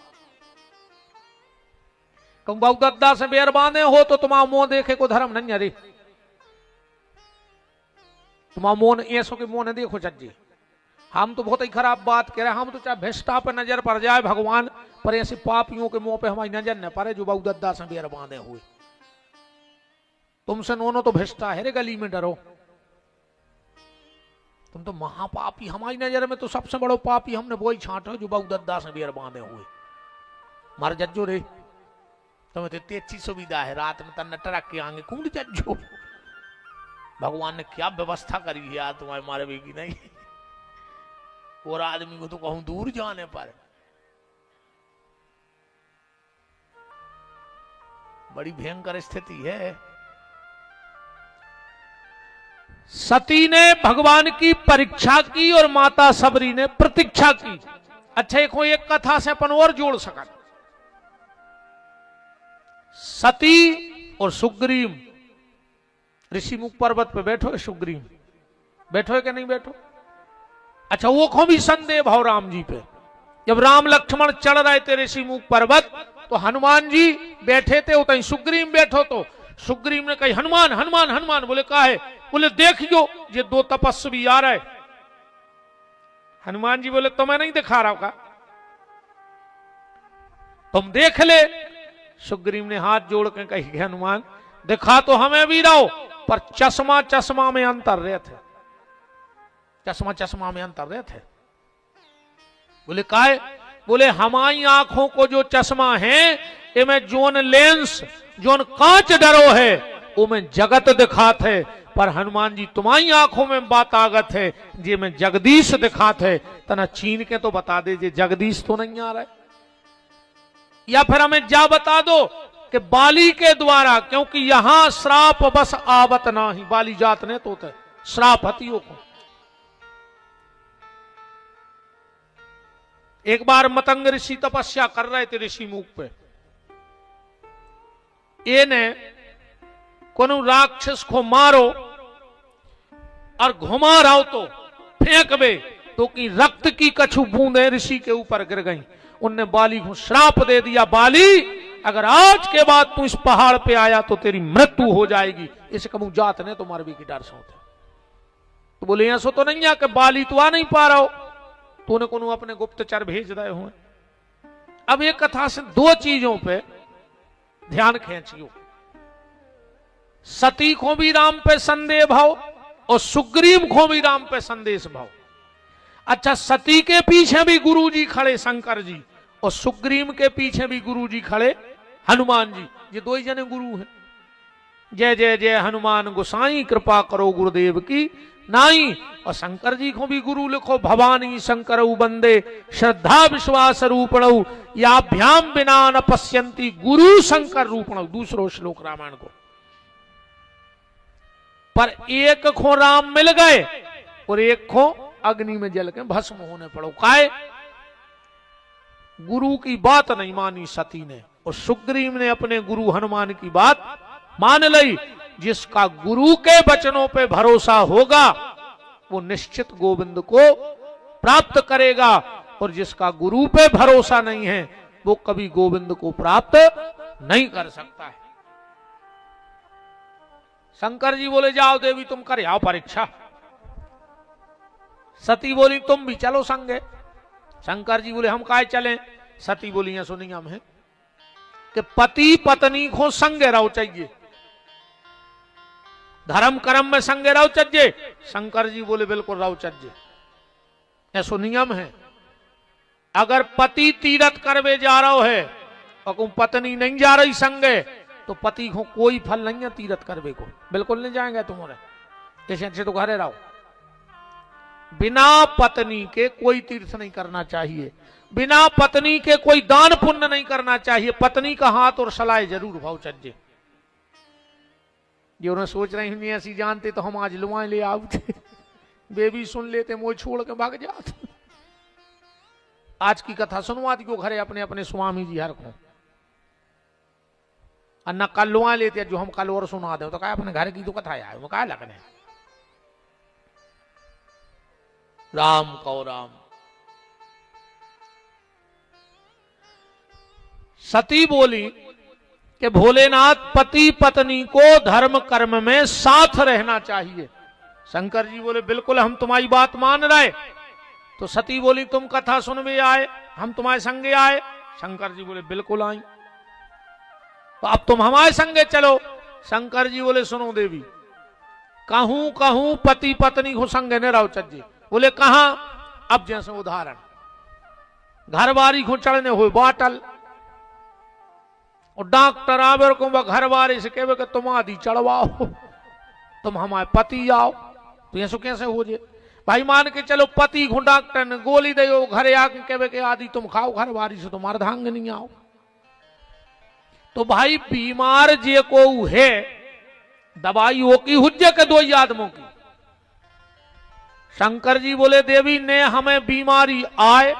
तुम बाबू दद्दा से बेरबाने हो तो तुम्हारा मुंह देखे को धर्म नहीं। अरे तुम्हारा मोन ऐसो के मुंह ने देखो चज्जी, हम तो बहुत ही खराब बात कह रहे हैं। हम तो चाहे भ्रष्टा पर नजर पड़ जाए भगवान, पर ऐसे पापियों के मुंह पे हमारी नजर न पड़े जो बाबू दद्दा से बेर बांधे हुए। तुमसे नोनो तो भ्रष्टा है रे, गली में डरो। तुम तो महापापी, हमारी नजर में तो सबसे बड़ो पापी हमने वही छांटो जो बाबू दद्दा से बेर बांधे हुए। मर जज्जो रे, तुम्हें तो इतनी अच्छी सुविधा है, रात में तन टरक के आगे कूद जज्जो। भगवान ने क्या व्यवस्था करी है यार तुम्हारे मारे बेगी नहीं। और आदमी को तो कहूं दूर जाने पर बड़ी भयंकर स्थिति है। सती ने भगवान की परीक्षा की और माता सबरी ने प्रतीक्षा की। अच्छा एक कथा से अपन और जोड़ सका। सती और सुग्रीव ऋषिमुख पर्वत पे बैठो है, सुग्रीव बैठो है कि नहीं बैठो। अच्छा वो को भी संदेह भाव राम जी पे। जब राम लक्ष्मण चढ़ रहे थे ऋषिमुख पर्वत तो हनुमान जी बैठे थे, उतनी सुग्रीव बैठो तो सुग्रीव ने कही हनुमान हनुमान हनुमान। बोले का है? बोले देखियो ये 2 तपस्वी आ रहे। हनुमान जी बोले तुम्हें नहीं दिखा रहा होगा, तुम देख ले। सुग्रीव ने हाथ जोड़ के कही हनुमान दिखा तो हमें भी रहो, पर चश्मा चश्मा में अंतर रहे थे, चश्मा चश्मा में अंतर रहे थे। बोले काहे? बोले हमारी आंखों को जो चश्मा है इनमें जोन लेंस जोन कांच डरो है वो में जगत दिखाते, पर हनुमान जी तुम्हारी आंखों में बात आगत है जे में जगदीश दिखाते। तना चीन के तो बता दे जे जगदीश तो नहीं आ रहा है, या फिर हमें जा बता दो कि बाली के द्वारा, क्योंकि यहां श्राप बस आवत ना ही, बाली जात ने तो श्राप हतियों को। एक बार मतंग ऋषि तपस्या कर रहे थे ऋषिमुख पे। ये ने कोनो राक्षस को मारो और घुमा रहो तो फेंक बे तो कि रक्त की कछु बूंदें ऋषि के ऊपर गिर गईं। उनने बाली को श्राप दे दिया, बाली अगर आज के बाद तू इस पहाड़ पे आया तो तेरी मृत्यु हो जाएगी। इस कमु जात ने तो मरवी की डर सोते। तो बोले ऐसा तो नहीं है कि बाली तू आ नहीं पा रहा हो, तूने को अपने गुप्तचर भेज रहे हो। अब ये कथा से दो चीजों पे ध्यान खींचियो, सती को भी राम पे संदेह भाव और सुग्रीव को भी राम पे संदेश भाव। अच्छा, सती के पीछे भी गुरु जी खड़े शंकर जी और सुग्रीव के पीछे भी गुरु जी खड़े हनुमान जी। ये दो ही जने गुरु हैं। जय जय जय हनुमान गोसाई कृपा करो गुरुदेव की नाई। और शंकर जी को भी गुरु लिखो, भवानी शंकर बंदे श्रद्धा विश्वास रूपणऊ याभ्याम बिना न पश्यंती गुरु शंकर रूपणऊ। दूसरो श्लोक रामायण को। पर एक को राम मिल गए और एक को अग्नि में जल के भस्म होने पड़ो। काय? गुरु की बात नहीं मानी सती ने और सुग्रीव ने अपने गुरु हनुमान की बात मान ली। जिसका गुरु के वचनों पे भरोसा होगा वो निश्चित गोविंद को प्राप्त करेगा, और जिसका गुरु पे भरोसा नहीं है वो कभी गोविंद को प्राप्त नहीं कर सकता है। शंकर जी बोले जाओ देवी तुम कर आओ परीक्षा। सती बोली तुम भी चलो संगे। शंकर जी बोले हम काय चलें? सती बोली है सुनिए हम है कि पति पत्नी को संगे रहो चाहिए, धर्म कर्म में संगे रहो चाहिए। शंकर जी बोले बिल्कुल रहो चाहिए, ऐसा नियम है। अगर पति तीरथ करवे जा रहा है और पत्नी नहीं जा रही संगे तो पति को कोई फल नहीं है तीरथ करवे को, बिल्कुल नहीं जाएंगे तुम्हारे। ऐसे अच्छे तो घरे रहो। बिना पत्नी के कोई तीर्थ नहीं करना चाहिए, बिना पत्नी के कोई दान पुण्य नहीं करना चाहिए। पत्नी का हाथ और सलाह जरूर भाव चाहिए। जो उन्हें सोच रही हूं ऐसी जानते तो हम आज लुआए ले आते, बेबी सुन लेते मोह छोड़ के भाग जाते। आज की कथा सुनवा दी को घरे अपने अपने स्वामी जी हर को, अन्ना कल लुआ लेते जो हम कल और सुना दे तो कहा अपने घर की तो कथा आए वो कहा लगने। राम कौ राम। सती बोली कि भोलेनाथ पति पत्नी को धर्म कर्म में साथ रहना चाहिए। शंकर जी बोले बिल्कुल हम तुम्हारी बात मान रहे। तो सती बोली तुम कथा सुनने आए, हम तुम्हारे संगे आए। शंकर जी बोले बिल्कुल आई। तो अब तुम हमारे संगे चलो। शंकर जी बोले सुनो देवी, कहूं कहूं पति पत्नी को संगे न रहो चज्जे। बोले कहां? अब जैसे उदाहरण, घर बारी को चढ़ने हुए बाटल और डॉक्टर आवे और कहूँ घर बारी से कहे कि तुम आदि चढ़वाओ, तुम हमारे पति आओ, तो ये कैसे हो जाए? भाई मान के चलो पति को डॉक्टर ने गोली दे घरे आके कहे कि आदि तुम खाओ घर बारी से, तुम अर्धांग नहीं आओ। तो भाई बीमार जे को है दवाई हो की हुज्जे के दो आदमों की। शंकर जी बोले देवी ने हमें बीमारी आए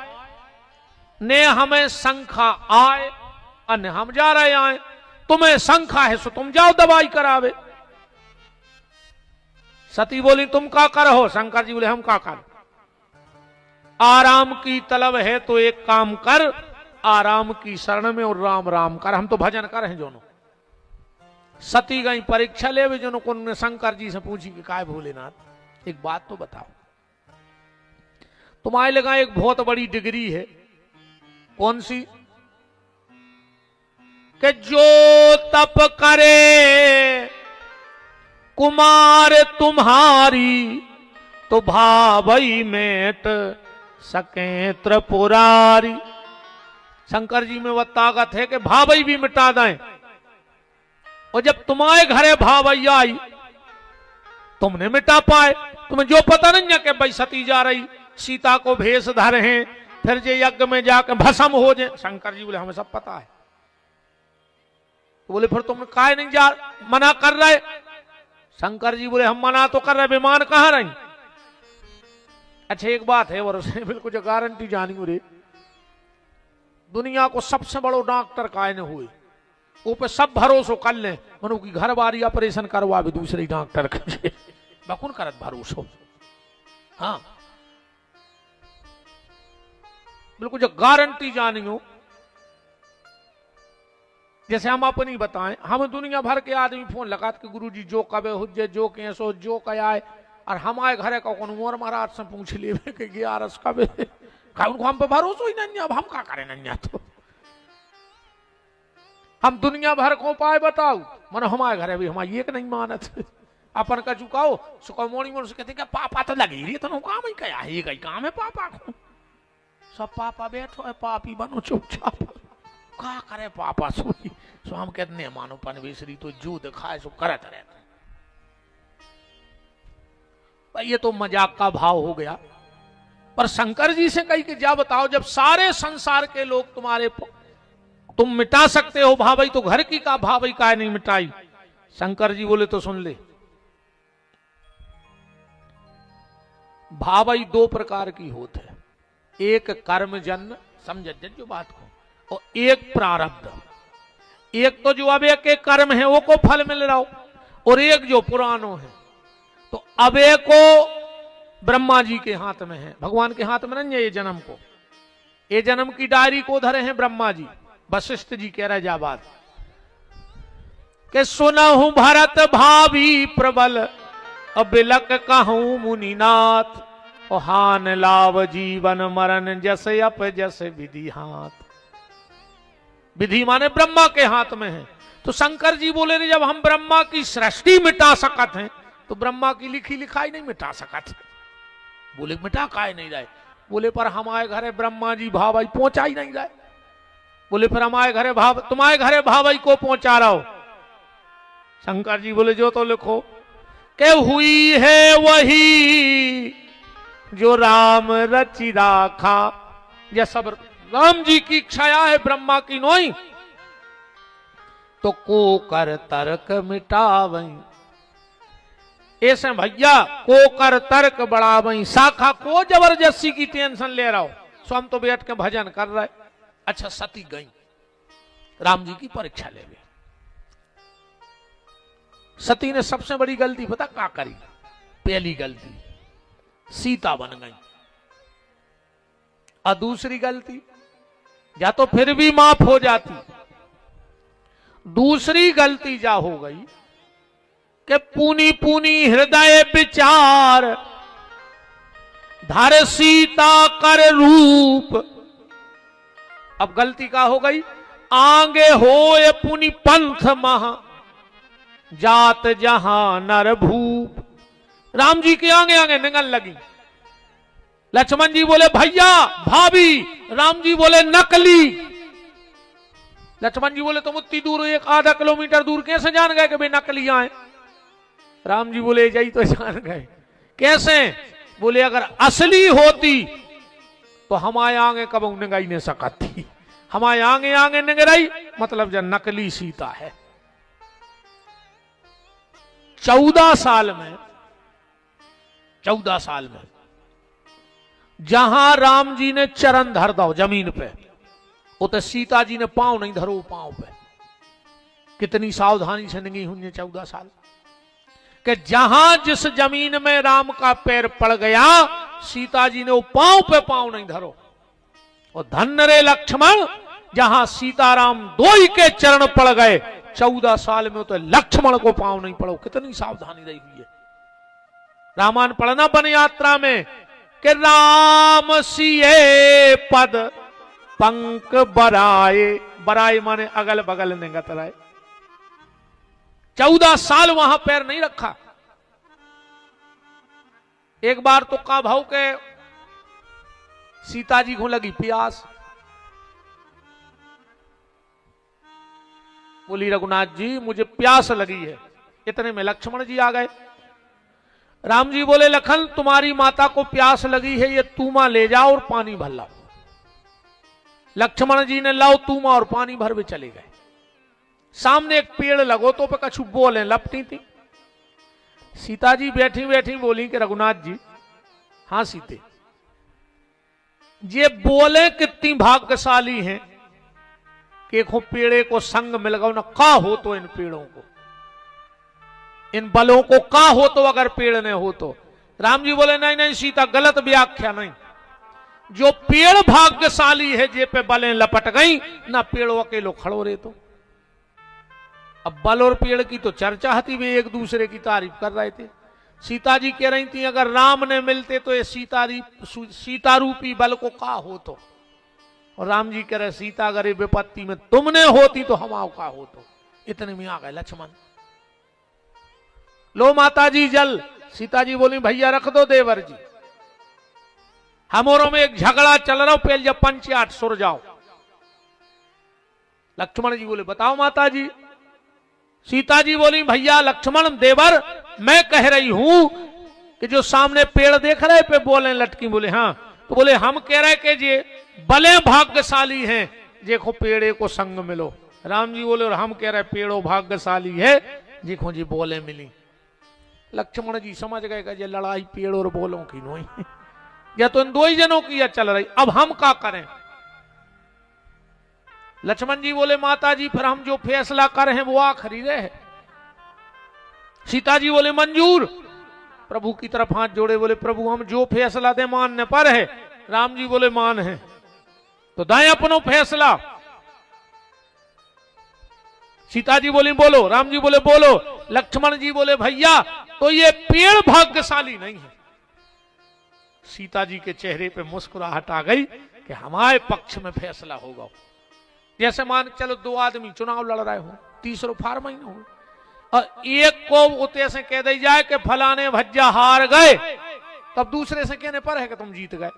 ने हमें शंखा आए अन्य हम जा रहे आए, तुम्हें शंखा है सो तुम जाओ दवाई करावे। सती बोली तुम का करो? शंकर जी बोले हम का कर? आराम की तलब है तो एक काम कर, आराम की शरण में और राम राम कर। हम तो भजन कर हैं जोनो। सती गई परीक्षा ले जोनो को शंकर जी से पूछी कि काय भोलेनाथ एक बात तो बताओ, तुम्हारे लगा एक बहुत बड़ी डिग्री है, कौन सी? कि जो तप करे कुमार तुम्हारी तो भावई मेट सके त्रिपुरारी। शंकर जी में वह ताकत है कि भावई भी मिटा दें। और जब तुम्हारे घरे भावई आई तुमने मिटा पाए। तुम्हें जो पता नहीं है कि भाई सती जा रही सीता को भेष धरे हैं, फिर जे यज्ञ में जाकर भस्म हो जाए। शंकर जी बोले हमें सब पता है। तो बोले फिर तुम काय नहीं जा मना कर रहे? शंकर जी बोले हम मना तो कर रहे, विमान कहां रही? अच्छा एक बात है और बिल्कुल जो गारंटी जानी रे, दुनिया को सबसे बड़ो डॉक्टर काय ने हुए वो पे सब भरोसा कर ले, मनु की घर बारी ऑपरेशन करवा भी दूसरे डॉक्टर बकुन करत भरोसा। हाँ बिल्कुल जो गारंटी जानी हो। जैसे हम अपनी बताएं, हम दुनिया भर के आदमी फोन लगा के गुरु जी जो कबे हुज्जे जो कैसो जो कयाए, और हमारे घरे का कौन मोर महाराज से पूछ लिए कि 11 कबे उनको हम पे भरोसा ही नहीं। अब हम क्या करें नहीं, तो हम दुनिया भर को पाए बताओ, मन हमारे घरे भी हमारी एक नहीं मानत। अपन का चुकाओ सुको मोनी मोड़ से कहते क्या पापा तो लगी रही, तो काम ही क्या है, ये काम है पापा को। सब पापा बैठो है, पापी बनो चुपचाप, क्या करे पापा सोई। सो हम कहते नहीं मानो पन बेसरी तो जो दिखाए सो करत रहते। ये तो मजाक का भाव हो गया। पर शंकर जी से कही कि जा बताओ, जब सारे संसार के लोग तुम्हारे तुम मिटा सकते हो भावई, तो घर की का भावई का नहीं मिटाई। शंकर जी बोले तो सुन ले, भावई 2 प्रकार की होते है, एक कर्मजन्य, समझ जो बात को, और एक प्रारब्ध। एक तो जो अब एक कर्म है वो को फल मिल रहा हो, और एक जो पुरानो है। तो अब को ब्रह्मा जी के हाथ में है, भगवान के हाथ में नहीं है। ये जन्म को, ये जन्म की डायरी को धरे हैं ब्रह्मा जी। वशिष्ठ जी कह रहे जा बात के सुनहु भरत भावी प्रबल, अबिलक कहूं मुनिनाथ, और हान लाव जीवन मरण जैसे अप जैसे विधि हाथ। विधि माने ब्रह्मा के हाथ में है। तो शंकर जी बोले रे, जब हम ब्रह्मा की सृष्टि मिटा सकत हैं, तो ब्रह्मा की लिखी लिखाई नहीं मिटा सकत। बोले मिटा काहे नहीं रहे? बोले पर हमारे घरे ब्रह्मा जी भावई पहुंचा ही नहीं रहे। बोले फिर हमारे घरे तुम्हारे घरे भावई को पहुंचा रहा हो। शंकर जी बोले जो तो लिखो के हुई है वही जो राम रचि राखा। यह सब राम जी की इच्छाया है, ब्रह्मा की नोई। तो को कर तर्क मिटावई, ऐसे भैया को कर तर्क बढ़ावई। शाखा को जबरदस्ती की टेंशन ले रहा हो, सो हम तो बैठ के भजन कर रहे। अच्छा सती गई, राम जी की परीक्षा ले गई। सती ने सबसे बड़ी गलती पता क्या करी? पहली गलती सीता बन गई, और दूसरी गलती या तो फिर भी माफ हो जाती, दूसरी गलती जा हो गई कि पूनी पूनी हृदय विचार धर सीता कर रूप। अब गलती का हो गई, आगे होए पुनि पंथ महा जात जहां नर भूप। राम जी के आगे आगे निगल लगी। लक्ष्मण जी बोले भैया भाभी, राम जी बोले नकली। लक्ष्मण जी बोले तुम उतनी दूर, 1-आधा किलोमीटर दूर कैसे जान गए कि भाई नकली आए? राम जी बोले जाई तो जान गए। कैसे? बोले अगर असली होती तो हमारे आगे कब निगाही नहीं सकत थी। हमारे आगे आगे निगराई मतलब जब नकली सीता है। 14 साल में जहां राम जी ने चरण धर दो जमीन पे, उते सीता जी ने पांव नहीं धरो पांव पे। कितनी सावधानी से निगी हुई 14 साल कि जहां जिस जमीन में राम का पैर पड़ गया, सीता जी ने वो पांव पे पांव नहीं धरो। और धन्य रे लक्ष्मण, जहां सीताराम दो ही के चरण पड़ गए, 14 साल में तो लक्ष्मण को पांव नहीं पड़ो। कितनी सावधानी रही हुई है। रामायण पढ़ना वन यात्रा में कि राम सिए पद पंक बराए। बराए माने अगल बगल निगत रहे। 14 साल वहां पैर नहीं रखा। एक बार तो का भाव के सीता जी को लगी प्यास। बोली रघुनाथ जी मुझे प्यास लगी है। इतने में लक्ष्मण जी आ गए। राम जी बोले लखन तुम्हारी माता को प्यास लगी है, ये तूमा ले जाओ और पानी भर लाओ। लक्ष्मण जी ने लाओ तूमा और पानी भर भी चले गए। सामने एक पेड़ लगो तो पे कछु बोले लपटी थी। सीता जी बैठी बैठी बोली कि रघुनाथ जी, हाँ सीते, ये बोले कितनी भाग्यशाली हैं कि एक पेड़े को संग मिल गया ना। का हो तो इन पेड़ों को, इन बलों को का हो तो, अगर पेड़ ने हो तो। राम जी बोले नहीं नहीं सीता, गलत व्याख्या नहीं। जो पेड़ भाग्यशाली है जे पे बलें लपट गई, ना पेड़ों अकेलो खड़ो रहे। तो अब बल और पेड़ की तो चर्चा थी, वे एक दूसरे की तारीफ कर रहे थे। सीता जी कह रही थी अगर राम ने मिलते तो ये सीता रूपी बल को का हो। तो और राम जी कह रहे सीता अगर ये विपत्ति में तुमने होती तो हम आओ का हो। तो इतने में आ गए लक्ष्मण। लो माता जी जल। सीता जी बोली भैया रख दो देवर जी, हमारों में एक झगड़ा चल रहा, पहले जब पंचायत सुर जाओ। लक्ष्मण जी बोले बताओ माता जी। सीता जी बोली भैया लक्ष्मण देवर, मैं कह रही हूं कि जो सामने पेड़ देख रहे पे बोले लटकी। बोले हाँ। तो बोले हम कह रहे कि जे बले भाग्यशाली हैं, देखो पेड़े को संग मिलो। राम जी बोले और हम कह रहे पेड़ो भाग्यशाली है, देखो जी बोले मिली। लक्ष्मण जी समझ गए कि ये लड़ाई पेड़ और बोलों की नहीं, या तो इन दो ही जनों की चल रही, अब हम क्या करें। लक्ष्मण जी बोले माता जी फिर हम जो फैसला कर हैं वो आखिरी रहे। सीता जी बोले मंजूर। प्रभु की तरफ हाथ जोड़े बोले प्रभु हम जो फैसला दे मानने पर है। राम जी बोले मान है तो दाएं अपनो फैसला। सीता जी बोली बोलो। राम जी बोले बोलो। लक्ष्मण जी बोले भैया तो ये पेड़ भाग्यशाली नहीं है। सीता जी के चेहरे पे मुस्कुराहट आ गई कि हमारे पक्ष में फैसला होगा। जैसे मान चलो दो आदमी चुनाव लड़ रहे हो, तीसरो फार महीना हो, और एक को उते से कह दी जाए कि फलाने भज्जा हार गए, तब दूसरे से कहने पर है कि तुम जीत गए।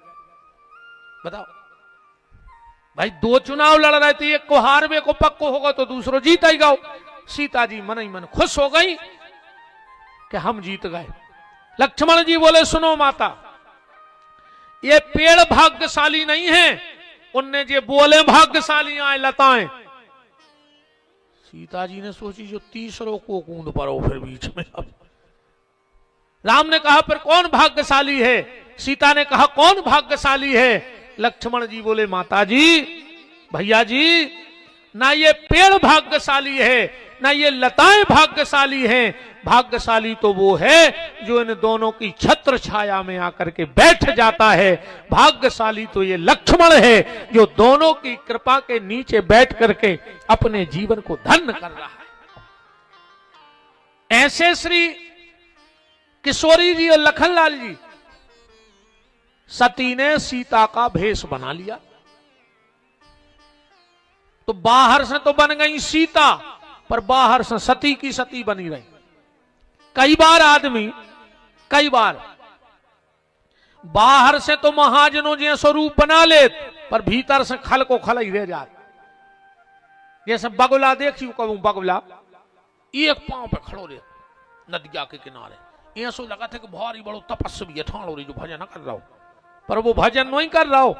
बताओ भाई दो चुनाव लड़ रहे थे, एक को हार में को पक्को होगा तो दूसरो जीत ही गो। सीता जी मन ही मन खुश हो गई कि हम जीत गए। लक्ष्मण जी बोले सुनो माता, ये पेड़ भाग्यशाली नहीं है, उनने जे बोले भाग्यशाली आए लताएं। सीता जी ने सोची जो तीसरों को कूद पड़ो फिर बीच में। अब राम ने कहा फिर कौन भाग्यशाली है। सीता ने कहा कौन भाग्यशाली है। लक्ष्मण जी बोले माता जी भैया जी ना ये पेड़ भाग्यशाली है ना ये लताएं भाग्यशाली हैं। भाग्यशाली तो वो है जो इन दोनों की छत्र छाया में आकर के बैठ जाता है। भाग्यशाली तो ये लक्ष्मण है जो दोनों की कृपा के नीचे बैठ करके अपने जीवन को धन्य कर रहा है। ऐसे श्री किशोरी जी और लखनलाल जी, सती ने सीता का भेष बना लिया तो बाहर से तो बन गई सीता, पर बाहर से सती की सती बनी रही। कई बार बाहर से तो महाजनों जैसे स्वरूप बना ले, पर भीतर से खल को खल ही रह जाते। जैसे बगुला देखियो, कहूं बगुला एक पांव पे खड़ो रहे नदिया के किनारे, ऐसो लगा था कि भारी बड़ो तपस्वी ठाणो रही जो भजन कर रहा हो, पर वो भजन नहीं कर रहा हो।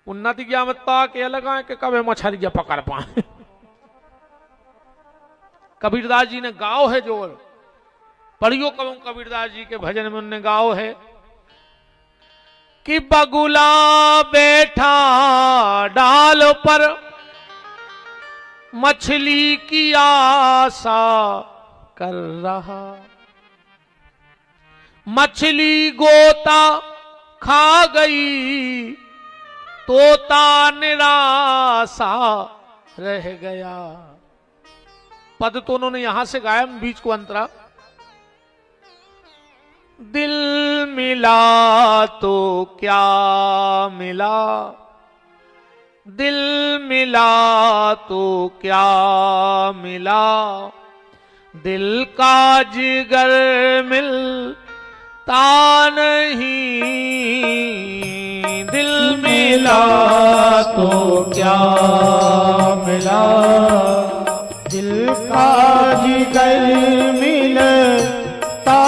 उन्नति क्या मत के लगा कि कभी मछलियां पकड़ पाए। कबीरदास जी ने गाओ है जो पढ़ियो कहूं कबीरदास जी के भजन में उनने गाओ है कि बगुला बैठा डाल पर मछली की आशा कर रहा, मछली गोता खा गई तोता निराशा रह गया। पद तो उन्होंने यहां से गाया, बीच को अंतरा। दिल मिला तो क्या मिला, दिल मिला तो क्या मिला, दिल का जिगर मिलता नहीं, दिल मिला तो क्या मिला, दिल का जिगर मिलता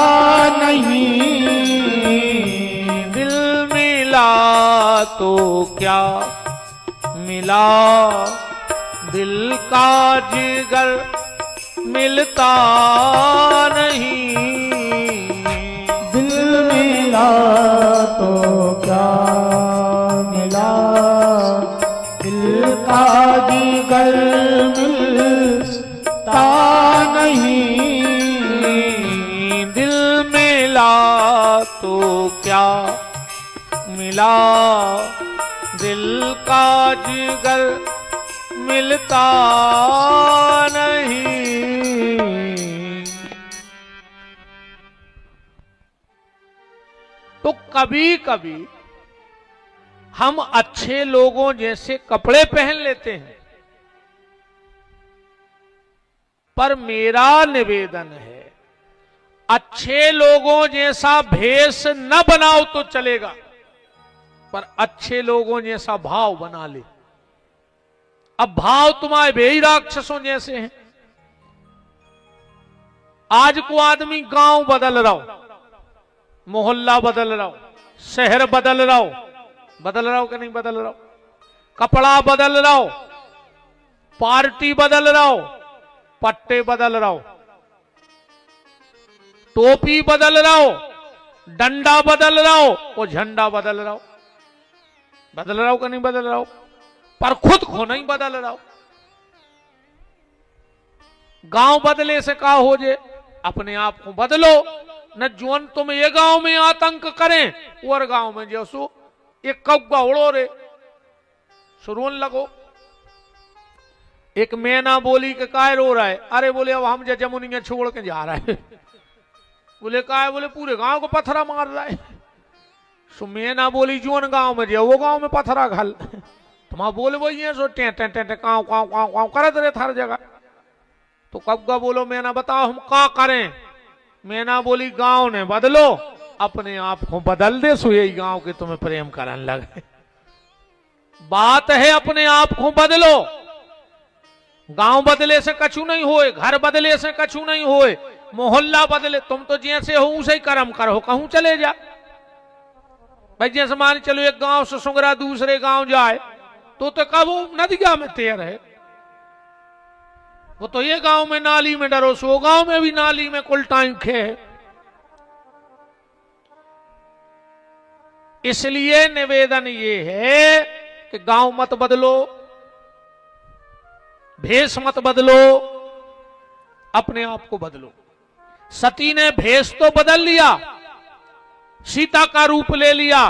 नहीं, दिल मिला तो क्या मिला, दिल का जिगर मिलता नहीं, दिल मिला तो क्या मिला, दिल का जिगर मिलता नहीं, दिल मिला तो क्या मिला, मिला, दिल का जिगर मिलता नहीं। तो कभी कभी हम अच्छे लोगों जैसे कपड़े पहन लेते हैं, पर मेरा निवेदन है अच्छे लोगों जैसा भेष न बनाओ तो चलेगा, पर अच्छे लोगों जैसा भाव बना ले। अब भाव तुम्हारे बेही राक्षसों जैसे हैं। आज को आदमी गांव बदल रहा हो, मोहल्ला बदल रहा हो, शहर बदल रहा हो कि नहीं बदल रहा हो, कपड़ा बदल रहा हो, पार्टी बदल रहा हो, पट्टे बदल रहा हो, टोपी बदल रहा हो, डंडा बदल रहा हो, वो झंडा बदल रहा हो कि नहीं बदल रहा हो, पर खुद को नहीं बदल रहा हो। गांव बदले से का हो जे, अपने आप को बदलो। न जोन तुम ये गांव में आतंक करें और गांव में जैसो एक कौवा उड़ो रे सुरोन लगो। एक मैना बोली के काय रो रहा है, अरे बोले अब हम जमुनिया छोड़ के जा रहा है। बोले काय, बोले पूरे गांव को पत्थरा मार रहा है। सो मैना बोली जोन गांव में जाओ वो गांव में पत्थरा घल, तुम बोले वही है सो टे टे टे काव काव काव काव करत रहे हर जगह। तो कौवा बोलो मैना बताओ हम का करें। मैना बोली गांव ने बदलो, अपने आप को बदल दे सो यही गांव के तुम्हें प्रेम करने लगे। बात है अपने आप को बदलो। गांव बदले से कछु नहीं होए, घर बदले से कछु नहीं होए, मोहल्ला बदले, तुम तो जैसे हो उसे ही कर्म करो, कहूं चले जा भाई। जैसे मान चलो एक गांव से सुंगरा दूसरे गांव जाए तो कब वो नदिया में तैर है, वो तो ये गांव में नाली में डरो सो गांव में भी नाली में कुल टाइम खे। इसलिए निवेदन ये है कि गांव मत बदलो, भेष मत बदलो, अपने आप को बदलो। सती ने भेष तो बदल लिया, सीता का रूप ले लिया,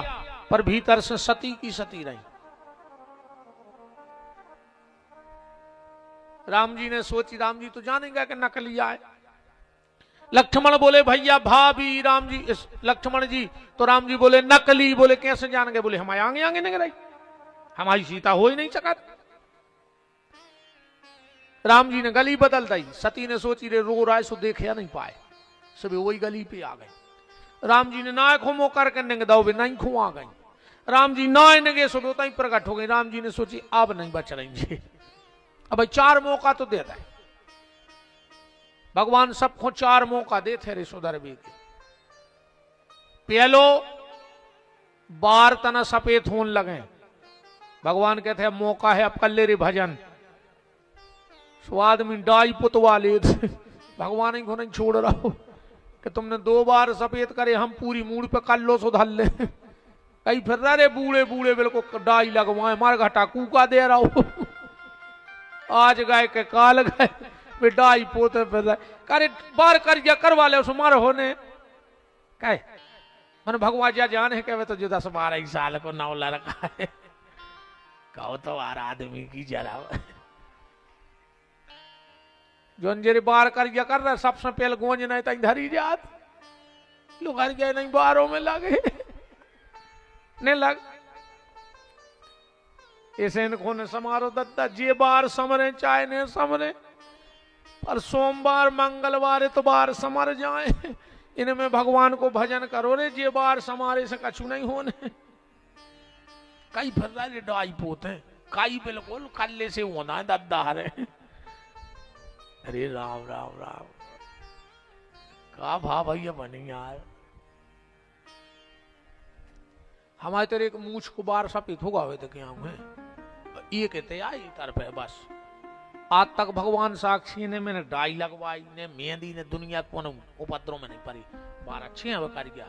पर भीतर से सती की सती रही। राम जी ने सोची, राम जी तो जानेंगे कि नकलिया है। लक्ष्मण बोले भैया भाभी, राम जी लक्ष्मण जी, तो राम जी बोले नकली। बोले कैसे जान गए? बोले हमारे आगे आगे नहीं रही, हमारी सीता हो ही नहीं सका। राम जी ने गली बदल दी। सती ने सोची रे रो रहा है सो देखे नहीं पाए, सब वही गली पे आ गए। राम जी ने ना खुमो करके नंग दो नहीं खू आ गई। राम जी ना नंगे सो प्रकट हो गई। राम जी ने सोची अब नहीं बच रहेंगे, अब भाई 4 मौका तो देता है भगवान, सबको 4 मौका देते रे सुधरबी के। पहलो बार तना सफेद होने लगे, भगवान कहते हैं मौका है अब कर ले रे भजन। सो आदमी डाई पुतवा ले भगवान ही को नहीं छोड़ रहा हो कि तुमने 2 बार सफेद करे, हम पूरी मूड पे कर लो सुधर ले। कहीं फिर रहे बूढ़े बूढ़े बिल्कुल डाई लगवाए, मार घटा कूका दे रहा हो। आज गए के काल गए वे डाई पोते फिर रहे, करे बार कर जा करवा ले उस मार होने कहे मन भगवान जा जान है कि तो जो 10-12 साल को नौला रखा है। कहो तो आर आदमी की जरा जोन जेरे बार कर जा कर रहा, सबसे पहले गोंज नहीं तक धरी जात लोग हर गए नहीं बारों में लगे नहीं लग। ऐसे इनको ने समारोह दत्ता जे बार समरे चाहे ने समरे, पर सोमवार मंगलवार इतवार समर जाए। इनमें भगवान को भजन करो रे, जे बार समारे से कछु नहीं होने। कई फिर रहे डाई पोते, कई बिल्कुल कल्ले से होना है दद्दा रे। अरे राम राम राम का भा भैया बनी यार। हमारे तेरे एक मूछ को बार सफेद होगा हुए थे क्या हमें ये कहते आई तरफ है बस। आज तक भगवान साक्षी ने मैंने डाई लगवाई ने मेहंदी ने दुनिया को उपद्रव में नहीं पड़ी, बार अच्छे हैं वो कर गया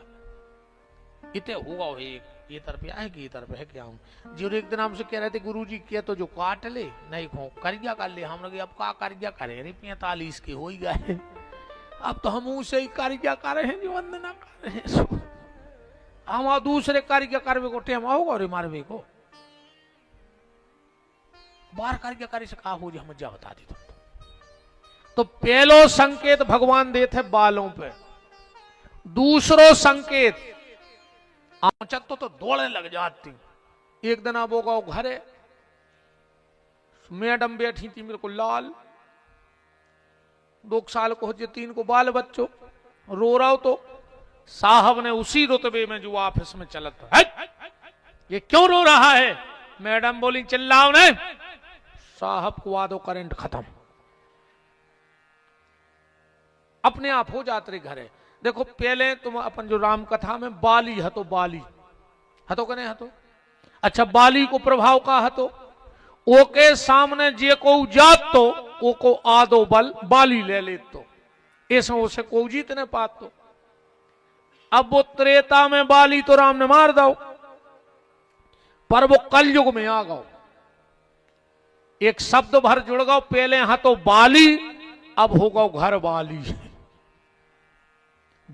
इतने होगा वो एक ये तरफ है कि ये तरफ है क्या हूँ। जो एक दिन हमसे कह रहे थे गुरुजी किया तो जो काट ले नहीं खो कर गया कर ले। हम लोग अब का कर गया करे रे 45 के हो ही गए, अब तो हम उसे ही कर गया कर रहे हैं जो वंदना कर रहे हैं। हम दूसरे कार्य करवे को टेम आओगा रे मारवे को बाहर कार्य कार्य से कहा हो जी हम जा बता दी तुम तो पहलो संकेत भगवान देते बालों पे, दूसरो संकेत आंचत तो दौड़े लग जाती। एक दिन अब होगा घरे मैडम बैठी थी मेरे को लाल 2 साल को हो 3 को बाल बच्चों रो रहा हो तो साहब ने उसी रुतबे में जो ऑफिस में चलता है ये क्यों रो रहा है। मैडम बोली चिल्लाओ ने, साहब को आदो करंट खत्म, अपने आप हो जाते घरे। देखो पहले तुम अपन जो राम कथा में बाली हतो कने हतो, अच्छा बाली को प्रभाव का हतो, ओके सामने जे को जात तो ओको आदो बल बाली ले ले तो ऐसा उसे को जीत ने पात तो। अब वो त्रेता में बाली तो राम ने मार दो, पर वो कलयुग में आ गओ, एक शब्द भर जुड़ गओ, पहले हतो बाली अब हो गओ घर वाली।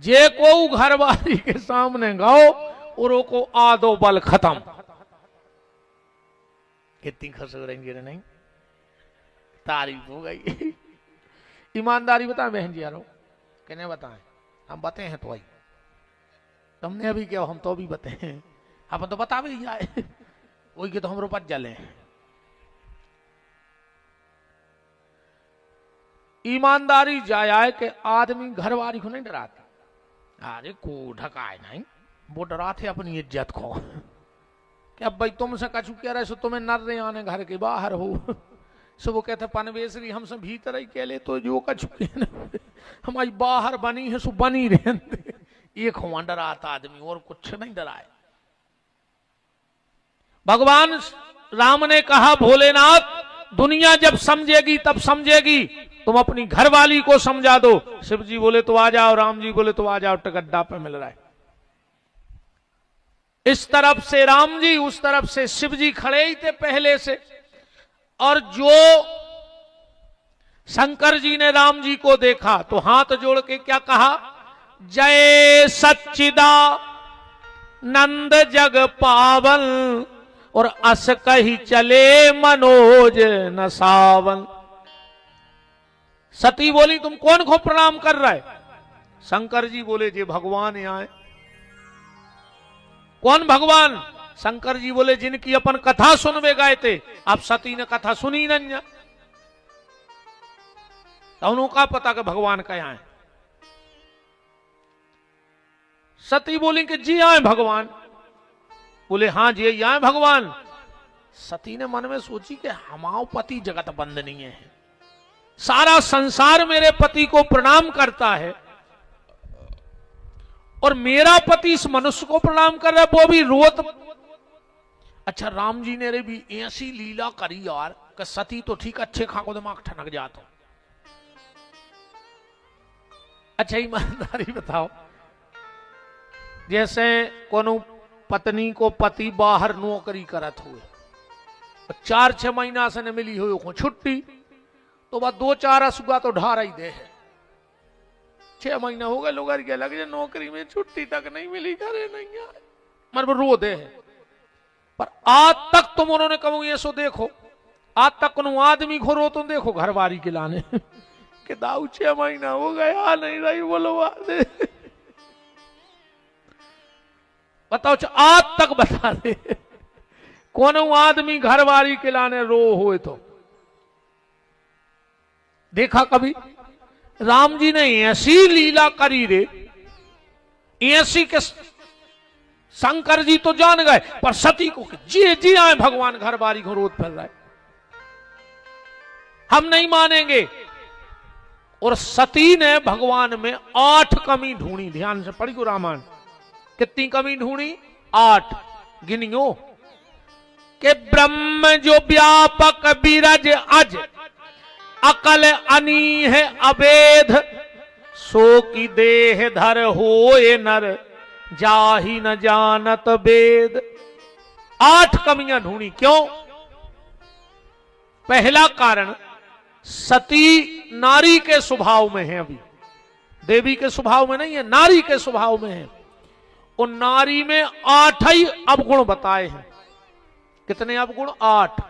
जे को घर वाली के सामने गाओ और को आदो बल खत्म। कितनी खुश हो रही है नहीं, तारीफ हो गई। ईमानदारी बताएं बहन जी यारो, कहने बताएं, हम बताए हैं तो आई तुमने अभी क्या, हम तो भी बताए, हम तो बता भी जाए वही के तो हम रोपत जले। ईमानदारी जाए कि आदमी घरवाली को नहीं डराते, अरे को ढकाए नहीं, वो डराते अपनी इज्जत को कि अब भाई तुमसे कछु कह रहे सो तुम्हें नर रहे आने घर के बाहर हो, सो वो कहते पनवेसरी हमसे भीतर ही कह ले तो जो कछु हमारी बाहर बनी है सो बनी रहते। एक हुआ डराता आदमी और कुछ नहीं डराए। भगवान राम ने कहा भोलेनाथ दुनिया जब समझेगी तब समझेगी, तुम अपनी घरवाली को समझा दो। शिव जी बोले तो आ जाओ, राम जी बोले तो आ जाओ, टिकट्टा पे मिल रहा है। इस तरफ से राम जी, उस तरफ से शिव जी खड़े ही थे पहले से, और जो शंकर जी ने राम जी को देखा तो हाथ जोड़ के क्या कहा, जय सच्चिदा नंद जग पावन, और अस कही चले मनोज न सावन। सती बोली तुम कौन को प्रणाम कर रहा है। शंकर जी बोले जे भगवान आए। कौन भगवान। शंकर जी बोले जिनकी अपन कथा सुनवे गए थे, अब सती ने कथा सुनी नहीं, तो उनका पता कि भगवान क्या है। सती बोली कि जी आए भगवान। बोले हाँ जी आए भगवान। सती ने मन में सोची कि हमाओ पति जगत बंदनीय है, सारा संसार मेरे पति को प्रणाम करता है, और मेरा पति इस मनुष्य को प्रणाम कर रहा है, वो भी रोत। अच्छा राम जी ने रे भी ऐसी लीला करी यार कि सती तो ठीक अच्छे खाको दिमाग ठनक जाता। अच्छा ईमानदारी बताओ, जैसे कोनो पत्नी को पति बाहर नौकरी करत हुए, 4-6 महीना से न मिली हुई को छुट्टी, तो वह 2-4 असुगा तो ढार ही दे है। 6 महीना हो गए लोग क्या लगे नौकरी में छुट्टी तक नहीं मिली, करे नहीं आए, मर रो दे है। पर आज तक तुम उन्होंने कहूँ ये सो देखो, आज तक कोनो आदमी को रो तुम देखो घरवारी के लाने कि दाऊ 6 महीना हो गए आ नहीं रही, बोलो आ दे। बताओ आज तक बता दे कौन आदमी घरवारी के लाने रो हुए तो देखा कभी। राम जी ने ऐसी लीला करी रे, ऐसी के शंकर जी तो जान गए, पर सती को जी जी आए भगवान घरवारी को रोत फिर रहा है, हम नहीं मानेंगे। और सती ने भगवान में 8 कमी ढूंढी। ध्यान से पढ़ी को रामायण, कितनी कमी ढूंढी, 8 गिनियो। के ब्रह्म जो व्यापक बिरज अज, अकल अनीह अवेद, सो की देह धर होए नर, जाहि न जानत वेद। 8 कमियां ढूंढी। क्यों? पहला कारण, सती नारी के स्वभाव में है, अभी देवी के स्वभाव में नहीं है, नारी के स्वभाव में है। उन नारी में 8 ही अवगुण बताए हैं। कितने अवगुण? 8।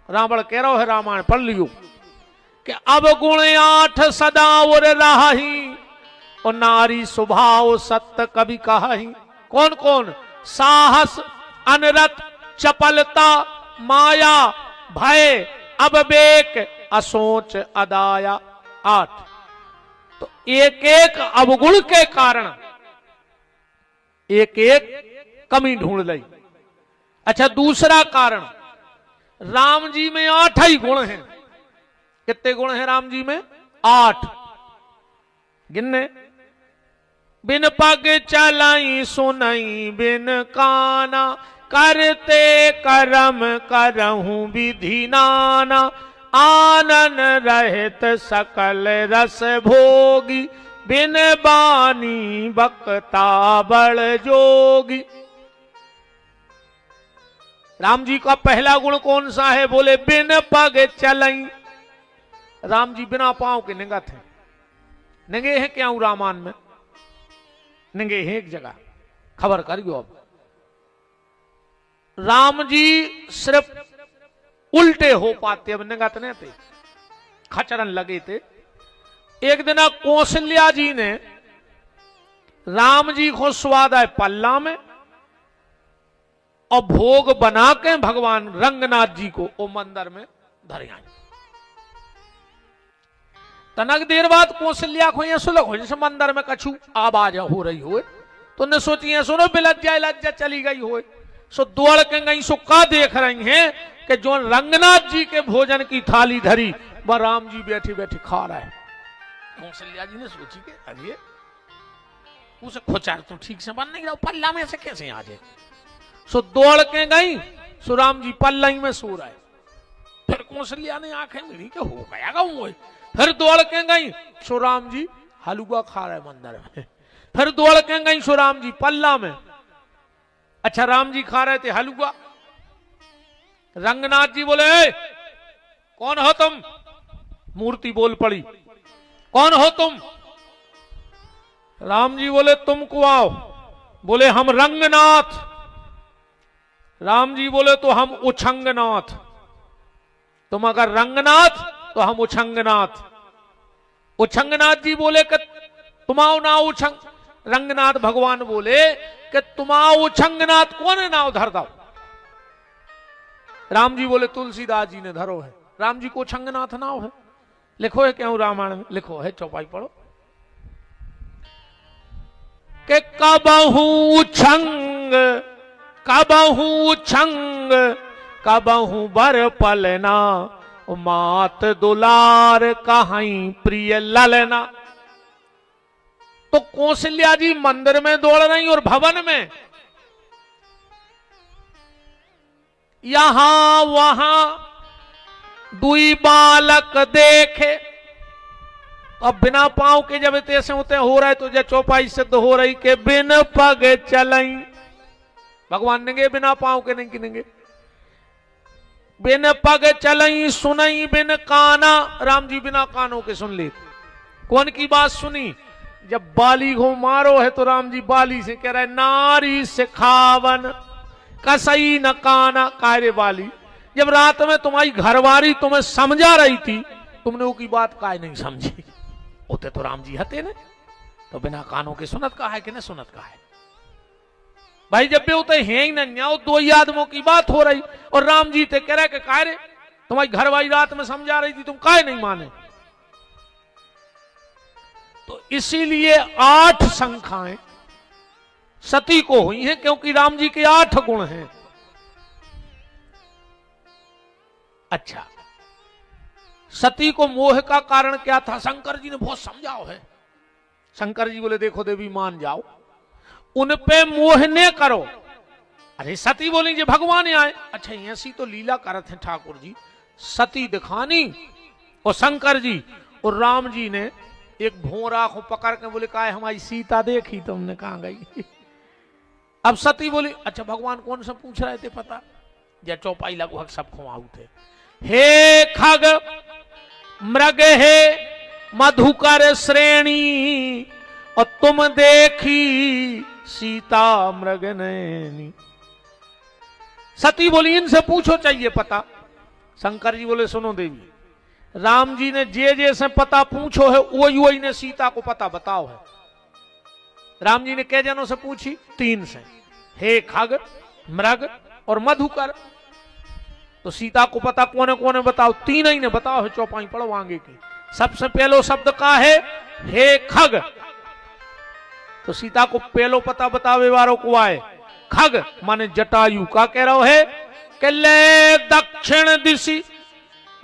रावण कह रहा है, रामायण पढ़ लियो कि अवगुण 8 सदा उर रही, और नारी स्वभाव सत्य कभी कहाही। कौन कौन? साहस, अनरत, चपलता, माया, भय, अविवेक, असोच, अदाया। 8। तो एक एक अवगुण के कारण एक एक कमी ढूंढ ली। अच्छा, दूसरा कारण, राम जी में 8 ही गुण हैं। कितने गुण हैं राम जी में? 8। गिनने? बिन पग चलाई सुनई बिन काना, करते करम करहूं विधि नाना, आनन रहित सकल रस भोगी, बिन बानी बकता बड़ जोगी। राम जी का पहला गुण कौन सा है? बोले बिन पग चलई। राम जी बिना पांव के नंगा थे। नंगे हैं क्या रामायण में? नंगे हैं एक जगह, खबर करियो। अब राम जी सिर्फ उल्टे हो पाते, अब नंगा तो नहीं थे, खचरन लगे थे। एक दिन कौशल्या जी ने राम जी को स्वादा पल्ला में और भोग बना के भगवान रंगनाथ जी को ओ मंदिर में धरे आई। तनक देर बाद कौशल्या को यह सुलग हो जैसे मंदिर में कछु आवाज हो रही हो, तो ने सोची सुनो बिलज्जा लज्जा चली गई हो। सो दौड़ के गई, सो का देख रही हैं कि जो रंगनाथ जी के भोजन की थाली धरी वह राम जी बैठी बैठी खा रहा है। कौशल्या जी ने सोची कि अरे उसे खोचार तो ठीक से बन नहीं रहा, पल्ला में से कैसे आ जाए। सो दौड़ के गई, सो राम जी पल्ला में सो रहा है। फिर कौशल्या ने आंखें मिली कि हो गया गाँव। फिर दौड़ के गई, सो राम जी हलवा खा रहे मंदिर में। फिर दौड़ के गई, सो राम जी पल्ला में। अच्छा, राम जी खा रहे थे हलवा। रंगनाथ जी बोले कौन हो तुम? मूर्ति बोल पड़ी, कौन हो तुम? राम जी बोले तुमको आओ। बोले हम रंगनाथ। राम जी बोले तो हम उछंगनाथ। तुम अगर रंगनाथ तो हम उछंगनाथ। उछंगनाथ जी बोले कि तुमाओ ना उछंग। रंगनाथ भगवान बोले कि तुमाओ उछंगनाथ कौन है नाव धर दो। राम जी बोले तुलसीदास जी ने धरो है। राम जी को उछंगनाथ नाव है। लिखो है क्यों रामायण में? लिखो है, चौपाई पढ़ो कि कबहू उछंग कबहू उछंग कबहू बर पलना, मात दुलार कहीं प्रिय ललना। तो कौशल्या जी मंदिर में दौड़ रही और भवन में यहां वहां दुई बालक देखे। अब बिना पांव के जब तैसे होते हो रहा है तो जब चौपाई सिद्ध हो रही के बिन पग चलई। भगवान नेंगे बिना पांव के नहीं किनेंगे। बिन पग चलई सुनई बिन काना। राम जी बिना कानों के सुन ले। कौन की बात सुनी? जब बाली को मारो है तो राम जी बाली से कह रहा है नारी सिखावन कसई न काना। कायरे बाली, जब रात में तुम्हारी घरवारी तुम्हें समझा रही थी, तुमने वो की बात काय नहीं समझी। होते तो राम जी हते ने, तो बिना कानों के सुनत का है कि नहीं सुनत का है भाई। जब भी होते हैं ही नहीं, दो ही आदमों की बात हो रही और राम जी ते कह रहे कि काय रे तुम्हारी घरवारी रात में समझा रही थी, तुम काय नहीं माने। तो इसीलिए 8 संख्याएं सती को हुई हैं, क्योंकि राम जी के 8 गुण हैं। अच्छा, सती को मोह का कारण क्या था? शंकर जी ने बहुत समझाओ है। शंकर जी बोले देखो देवी मान जाओ, उन पे मोह ने करो। अरे सती बोली जी भगवान आए। अच्छा, ऐसी तो लीला करते हैं ठाकुर जी। सती दिखानी और शंकर जी और राम जी ने एक भोरा को पकड़ के बोले का हमारी सीता देखी? तुमने कहां गई? अब सती बोली अच्छा भगवान कौन सा पूछ रहे थे पता? या चौपाई लगभग सब खुआऊ थे। हे खग मृग हे मधुकर श्रेणी, और तुम देखी सीता मृग नैनी। सती बोली इनसे पूछो चाहिए पता। शंकर जी बोले सुनो देवी, राम जी ने जे से पता पूछो है वही वही ने सीता को पता बताओ है। राम जी ने कै जनों से पूछी? 3 से, हे खग, मृग और मधुकर। तो सीता को पता कौन कौन बताओ? 3 ही ने बताओ है। चौपाई पढ़ो आगे की। सबसे पहलो शब्द का है हे खग। तो सीता को पहलो पता बतावे वालों को आए खग माने जटायु का कह रहा है कि ले दक्षिण दिशी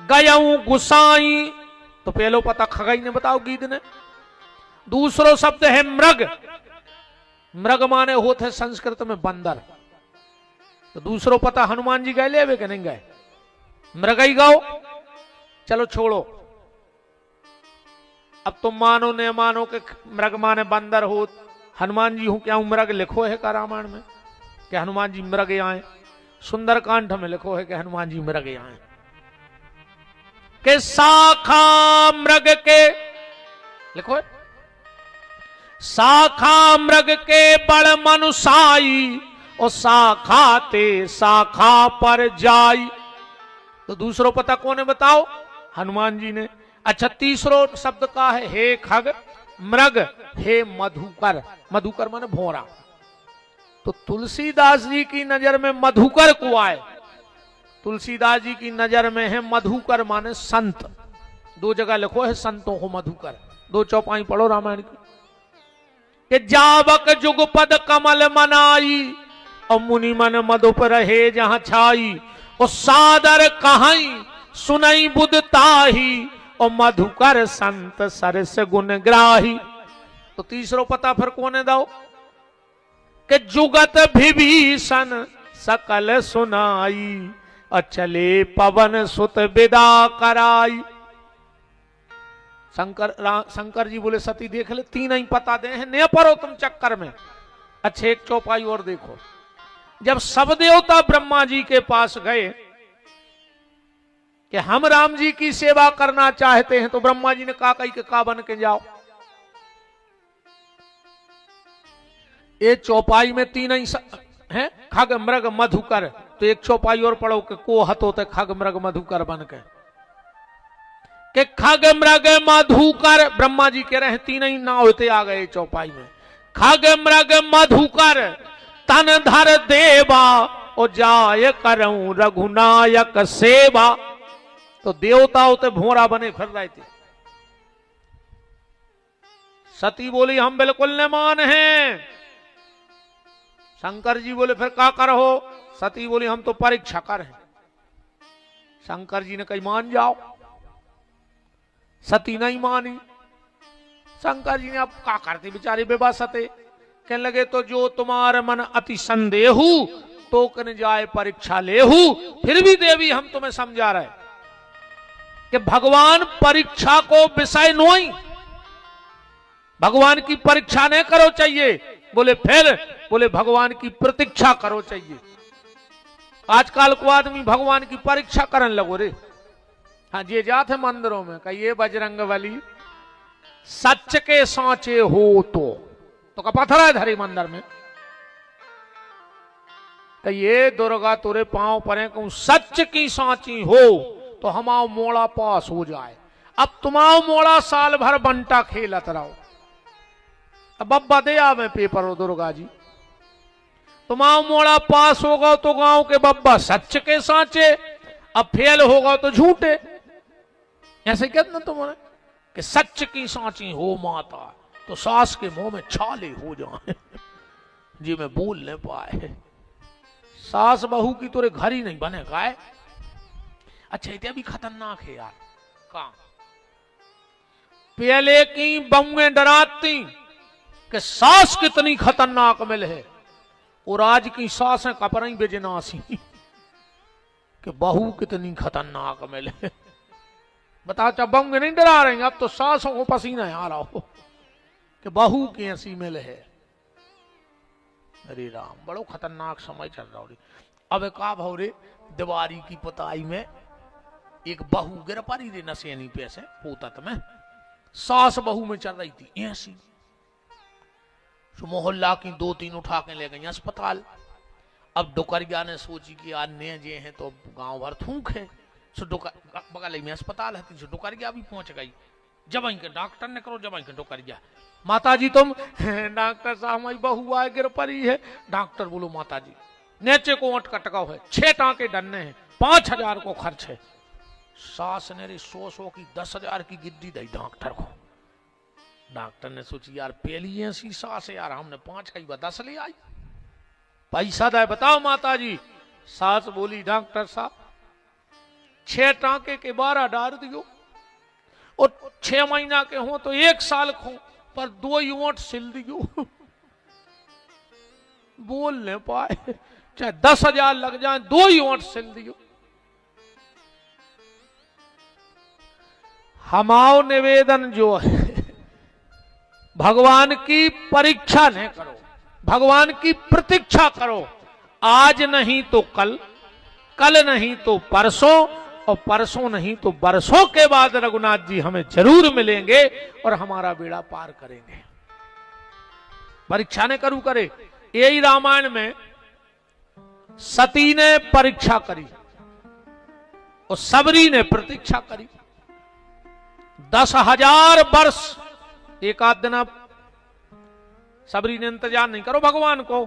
गयऊ गुसाई। तो पहलो पता खगाई ने बताओ गीत ने। दूसरो शब्द है मृग। मृग माने होते है संस्कृत में बंदर। तो दूसरो पता हनुमान जी गए ले कि नहीं गए? मृग ही गाओ। चलो छोड़ो, अब तुम मानो न मानो कि मृग माने बंदर हो, हनुमान जी हूं क्या हूं मृग लिखो है का रामायण में कि हनुमान जी मृग आए? सुंदरकांड में लिखो है कि हनुमान जी मृग आए। के शाखा मृग के लिखो है, शाखा मृग के बड़ मनुसाई और शाखा ते शाखा पर जाई। तो दूसरो पता कौन है बताओ? हनुमान जी ने। अच्छा, तीसरो शब्द का है हे खग, मृग, हे मधुकर। मधुकर माने भोरा। तो तुलसीदास जी की नजर में मधुकर को आए। तुलसीदास जी की नजर में है मधुकर माने संत। 2 जगह लिखो है संतों को मधुकर। 2 चौपाई पढ़ो रामायण की। कि जावक जुगपद कमल मनाई और मुनि मन मधुप रहे जहां छाई। और सादर कहाई सुनई बुध ताही और मधुकर संत सरस गुण ग्राही। तो तीसरो पता फिर कौन है दाओ? कि जुगत विभीषण सकल सुनाई और चले पवन सुत विदा कराई। शंकर जी बोले सती देख ले 3 ही पता दे हैं, नहीं पढ़ो तुम चक्कर में। अच्छे एक चौपाई और देखो। जब सब देवता ब्रह्मा जी के पास गए कि हम राम जी की सेवा करना चाहते हैं, तो ब्रह्मा जी ने कहा कहीं के का बन के जाओ। ये चौपाई में 3 ही हैं, खग मृग मधुकर। तो एक चौपाई और पढ़ो कि को हतो ते खग मृग मधुकर बन के। कि खग मृग मधुकर ब्रह्मा जी कह रहे हैं 3 ही ना होते आ गए चौपाई में। खग मृग मधुकर तन धर देवा और जाय करऊं रघुनायक सेवा। तो देवता होते भोरा बने फिर रहे थे। सती बोली हम बिल्कुल न मान हैं। शंकर जी बोले फिर क्या करो? सती बोली हम तो परीक्षा कर हैं। शंकर जी ने कही मान जाओ। सती नहीं मानी। शंकर जी ने अब क्या करते बेचारे बेबसते। कहने लगे तो जो तुम्हारे मन अति संदेहु तो कन जाए परीक्षा लेहू। फिर भी देवी हम तुम्हें समझा रहे कि भगवान परीक्षा को विषय नोई, भगवान की परीक्षा नहीं करो चाहिए। बोले फिर? बोले भगवान की प्रतीक्षा करो चाहिए। आजकल को आदमी भगवान की परीक्षा करने लगो रे। हाँ जी जाते मंदिरों में कहिए बजरंग बली सच के सांचे हो तो का पत्थर है धरी मंदिर में। कहिए दुर्गा तुरे पांव परे कहूं सच की सांची हो तो हमारा मोड़ा पास हो जाए। अब तुम्हारा मोड़ा साल भर बंटा खेलत रहो। अब बब्बा दे आवे पेपर हो दुर्गा जी। तुम्हारा मोड़ा पास होगा तो गांव के बब्बा सच के सांचे, अब फेल होगा तो झूठे। ऐसे कहते ना तुम्हारे कि सच की सांची हो माता तो सास के मुंह में छाले हो जाए जी मैं बोल नहीं पाए। सास बहू की तोरे घर ही नहीं बने गाय। अच्छा इतने भी खतरनाक है यार। कहां पहले की बहुएं डराती कि सास कितनी खतरनाक मिल है, और आज की सासें कपड़े बेजनासी कि बहू कितनी खतरनाक मिल है। बता चा बहुएं नहीं डरा रहे, अब तो सासों को पसीना आ रहा हो कि बहू की ऐसी मिल है। अरे राम बड़ो खतरनाक समय चल रहा हो। अब का भाव रे दीवारी की पुताई में एक बहू गिर पड़ी रे नशेनी पे से पोतत में, सास बहू में चल रही थी ऐसी। सो मोहल्ला की 2-3 उठा के ले गई अस्पताल। अब डुकरिया ने सोची कि अन्य जे हैं तो गांव भर थूक है, सो बगल में अस्पताल है, सो डुकरिया भी पहुंच गई। जब के डॉक्टर ने करो, जब के डुकरिया, माता जी तुम डॉक्टर साहब हमारी बहू आए गिर पड़ी है। डॉक्टर बोलो माता जी नेचे को ओट कटकाव है, 6 टांके डरने हैं, 5,000 को खर्च है। सास ने 100 की 10,000 की गिद्दी दी डॉक्टर को। डॉक्टर ने सोची यार पहली ऐसी सास है यार, हमने 5 का 10 ले आई, पैसा दे बताओ माता जी। सास बोली डॉक्टर साहब 6 टांके के 12 डाल दियो और 6 महीना के हो तो 1 साल खो, पर 2 यूंट सिल दियो। बोल नहीं पाए, चाहे 10,000 लग जाए 2 यूंट सिल दियो। हमाओ निवेदन जो है, भगवान की परीक्षा नहीं करो, भगवान की प्रतीक्षा करो। आज नहीं तो कल, कल नहीं तो परसों, और परसों नहीं तो बरसों के बाद रघुनाथ जी हमें जरूर मिलेंगे और हमारा बेड़ा पार करेंगे। परीक्षा ने करू करे। यही रामायण में सती ने परीक्षा करी और सबरी ने प्रतीक्षा करी। 10,000 वर्ष, एक आध दिन। अब सबरी ने इंतजार नहीं करो भगवान को,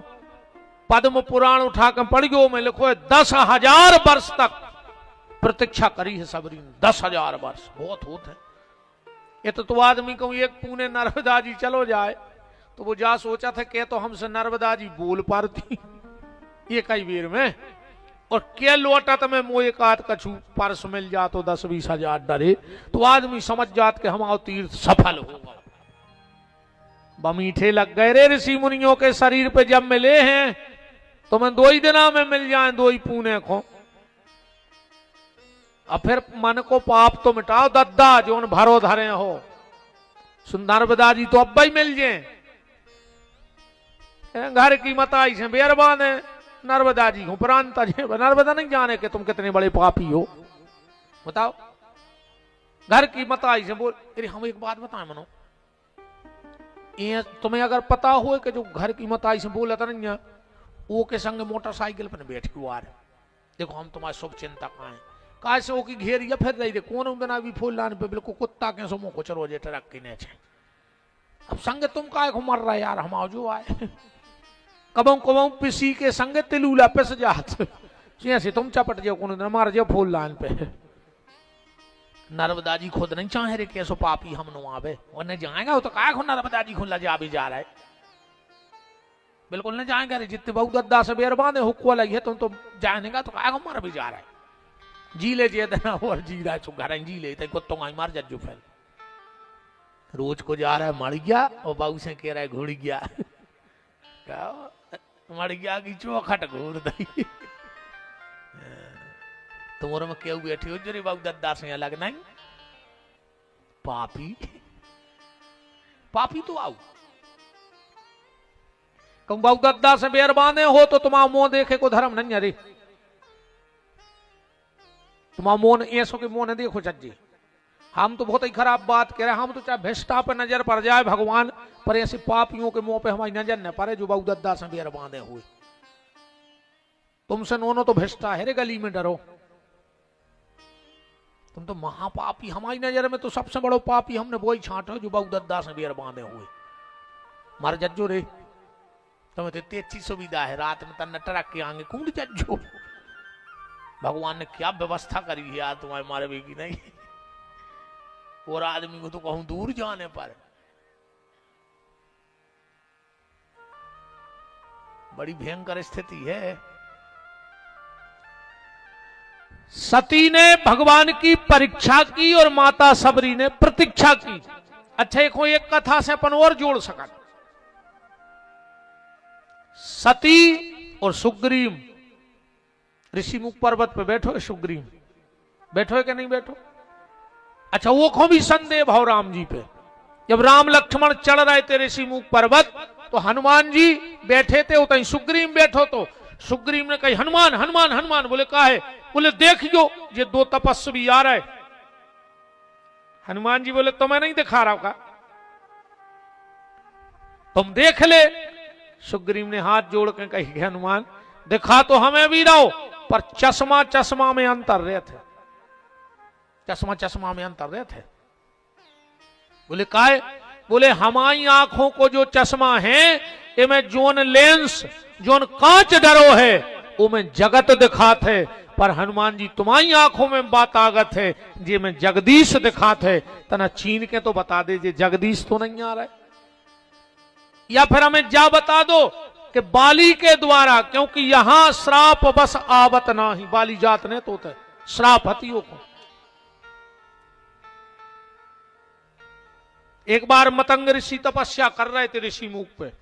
पद्म पुराण उठाकर पढ़ गयो में लिखो है 10,000 वर्ष तक प्रतीक्षा करी है सबरी ने। 10,000 वर्ष बहुत होते हैं। ये तो आदमी को एक पुणे नर्मदा जी चलो जाए तो वो जा सोचा था कि तो हमसे नर्मदा जी बोल पाती ये कई वीर में, और के लौटा तो मैं मोए कात कछू परस मिल जा तो 10-20 हजार डरे, तो आदमी समझ जात के हमारा तीर्थ सफल होगा। बमीठे लग गए रे ऋषि मुनियों के शरीर पे जब मिले हैं तो मैं 2 ही दिना में मिल जाए, 2 ही पुणे को। अब फिर मन को पाप तो मिटाओ दद्दा जो उन भरो धरे हो। नर्मदा जी तो अब ही मिल जाए, घर की मताई से बेरबान है नर्मदा जी हूं प्रांत। नर्मदा नहीं जाने कि तुम कितने बड़े पापी हो, बताओ। घर की मताई से बोल, अरे हम एक बात बताएं मनो, ये तुम्हें अगर पता हो कि जो घर की मताई से बोला था नहीं, वो के संग मोटरसाइकिल पर बैठी हुआ है, देखो हम तुम्हारे शुभ चिंतक आए, काश वो की घेरिया फिर रही कौन बिना भी फूल लाने पे बिल्कुल कुत्ता के सो मुँह कुचरो जे ट्रक की ने। अब संग तुम काय को मर रहा यार, हम जो आए कबों कबों पिसी के संग तिलूला पिस जात से तुम चपट जाओ कौन दिन मार जाओ फूल लान पे। नर्मदा जी खुद नहीं चाहे रे कैसो पापी हम नो आवे, उन्हें जाएगा तो काय नर्मदा जी खुला जा भी जा रहा है, बिल्कुल नहीं जाएगा रे। जितने बहु दद्दा से बेरबान है हुक्वा लगी है तुम तो जानेगा तो काय मर भी जा रहा है। जी ले जे देना और जी रहा है घर जी ले कुत्तों का मार जज्जू फैल। रोज को जा रहा है मर गया और बाबू से कह रहा है घुड़ गया, मर गया की चौखट घूर दी। तुम्हारे में क्यों बैठी हो जो बाबू दद्दा से अलग नहीं, पापी पापी तो आओ तुम बाबू दद्दा से बेरबाने हो तो तुम्हारा मुंह देखे को धर्म नहीं। अरे तुम्हारा मोन ऐसो के मोन देखो चज्जी, हम तो बहुत ही खराब बात कह रहे हैं। हम तो चाहे भ्रष्टा पर नजर पड़ जाए भगवान, पर ऐसे पापियों के मुंह पे हमारी नजर न पड़े जो बाबू दद्दा से बेर बांधे हुए। तुमसे नोनो तो भ्रष्टा है रे, गली में डरो। तुम तो महापापी, हमारी नजर में तो सबसे बड़ो पापी हमने वही छांटो जो बाबू दद्दा से बेर बांधे हुए। मर जज्जो रे, तुम्हें तो इतनी अच्छी सुविधा है, रात में तन टरक के आगे कूद जज्जो। भगवान ने क्या व्यवस्था करी है यार तुम्हारे मारे बेगी नहीं। और आदमी को तो कहूं दूर जाने पर बड़ी भयंकर स्थिति है। सती ने भगवान की परीक्षा की और माता सबरी ने प्रतीक्षा की। अच्छा एक कथा से अपन और जोड़ सका। सती और सुग्रीव ऋषिमुख पर्वत पे बैठो है, सुग्रीव बैठो है कि नहीं बैठो। अच्छा वो को भी संदेह भाव राम जी पे। जब राम लक्ष्मण चढ़ रहे थे ऋषिमुख पर्वत तो हनुमान जी बैठे थे, उतनी सुग्रीव बैठो तो सुग्रीव ने कही हनुमान हनुमान हनुमान। बोले का है? बोले देखियो ये 2 तपस्वी आ रहे। हनुमान जी बोले तो मैं नहीं दिखा रहा का। तुम देख ले। सुग्रीव ने हाथ जोड़ के कही, हनुमान दिखा तो हमें भी रहो, पर चश्मा चश्मा में अंतर रहे थे। चश्मा चश्मा में अंतर रहे थे। बोले काय? बोले हमारी आंखों को जो चश्मा है इमें जोन लेंस जोन कांच डरो है वो में जगत दिखात है, पर हनुमान जी तुम्हारी आंखों में बात आगत है जी में जगदीश दिखात है। तना चीन के तो बता दे जे जगदीश तो नहीं आ रहा है, या फिर हमें जा बता दो कि बाली के द्वारा, क्योंकि यहां श्राप बस आवत ना ही, बाली जात ने तो श्राप हतियों को। एक बार मतंग ऋषि तपस्या कर रहे थे ऋषि मुख पे,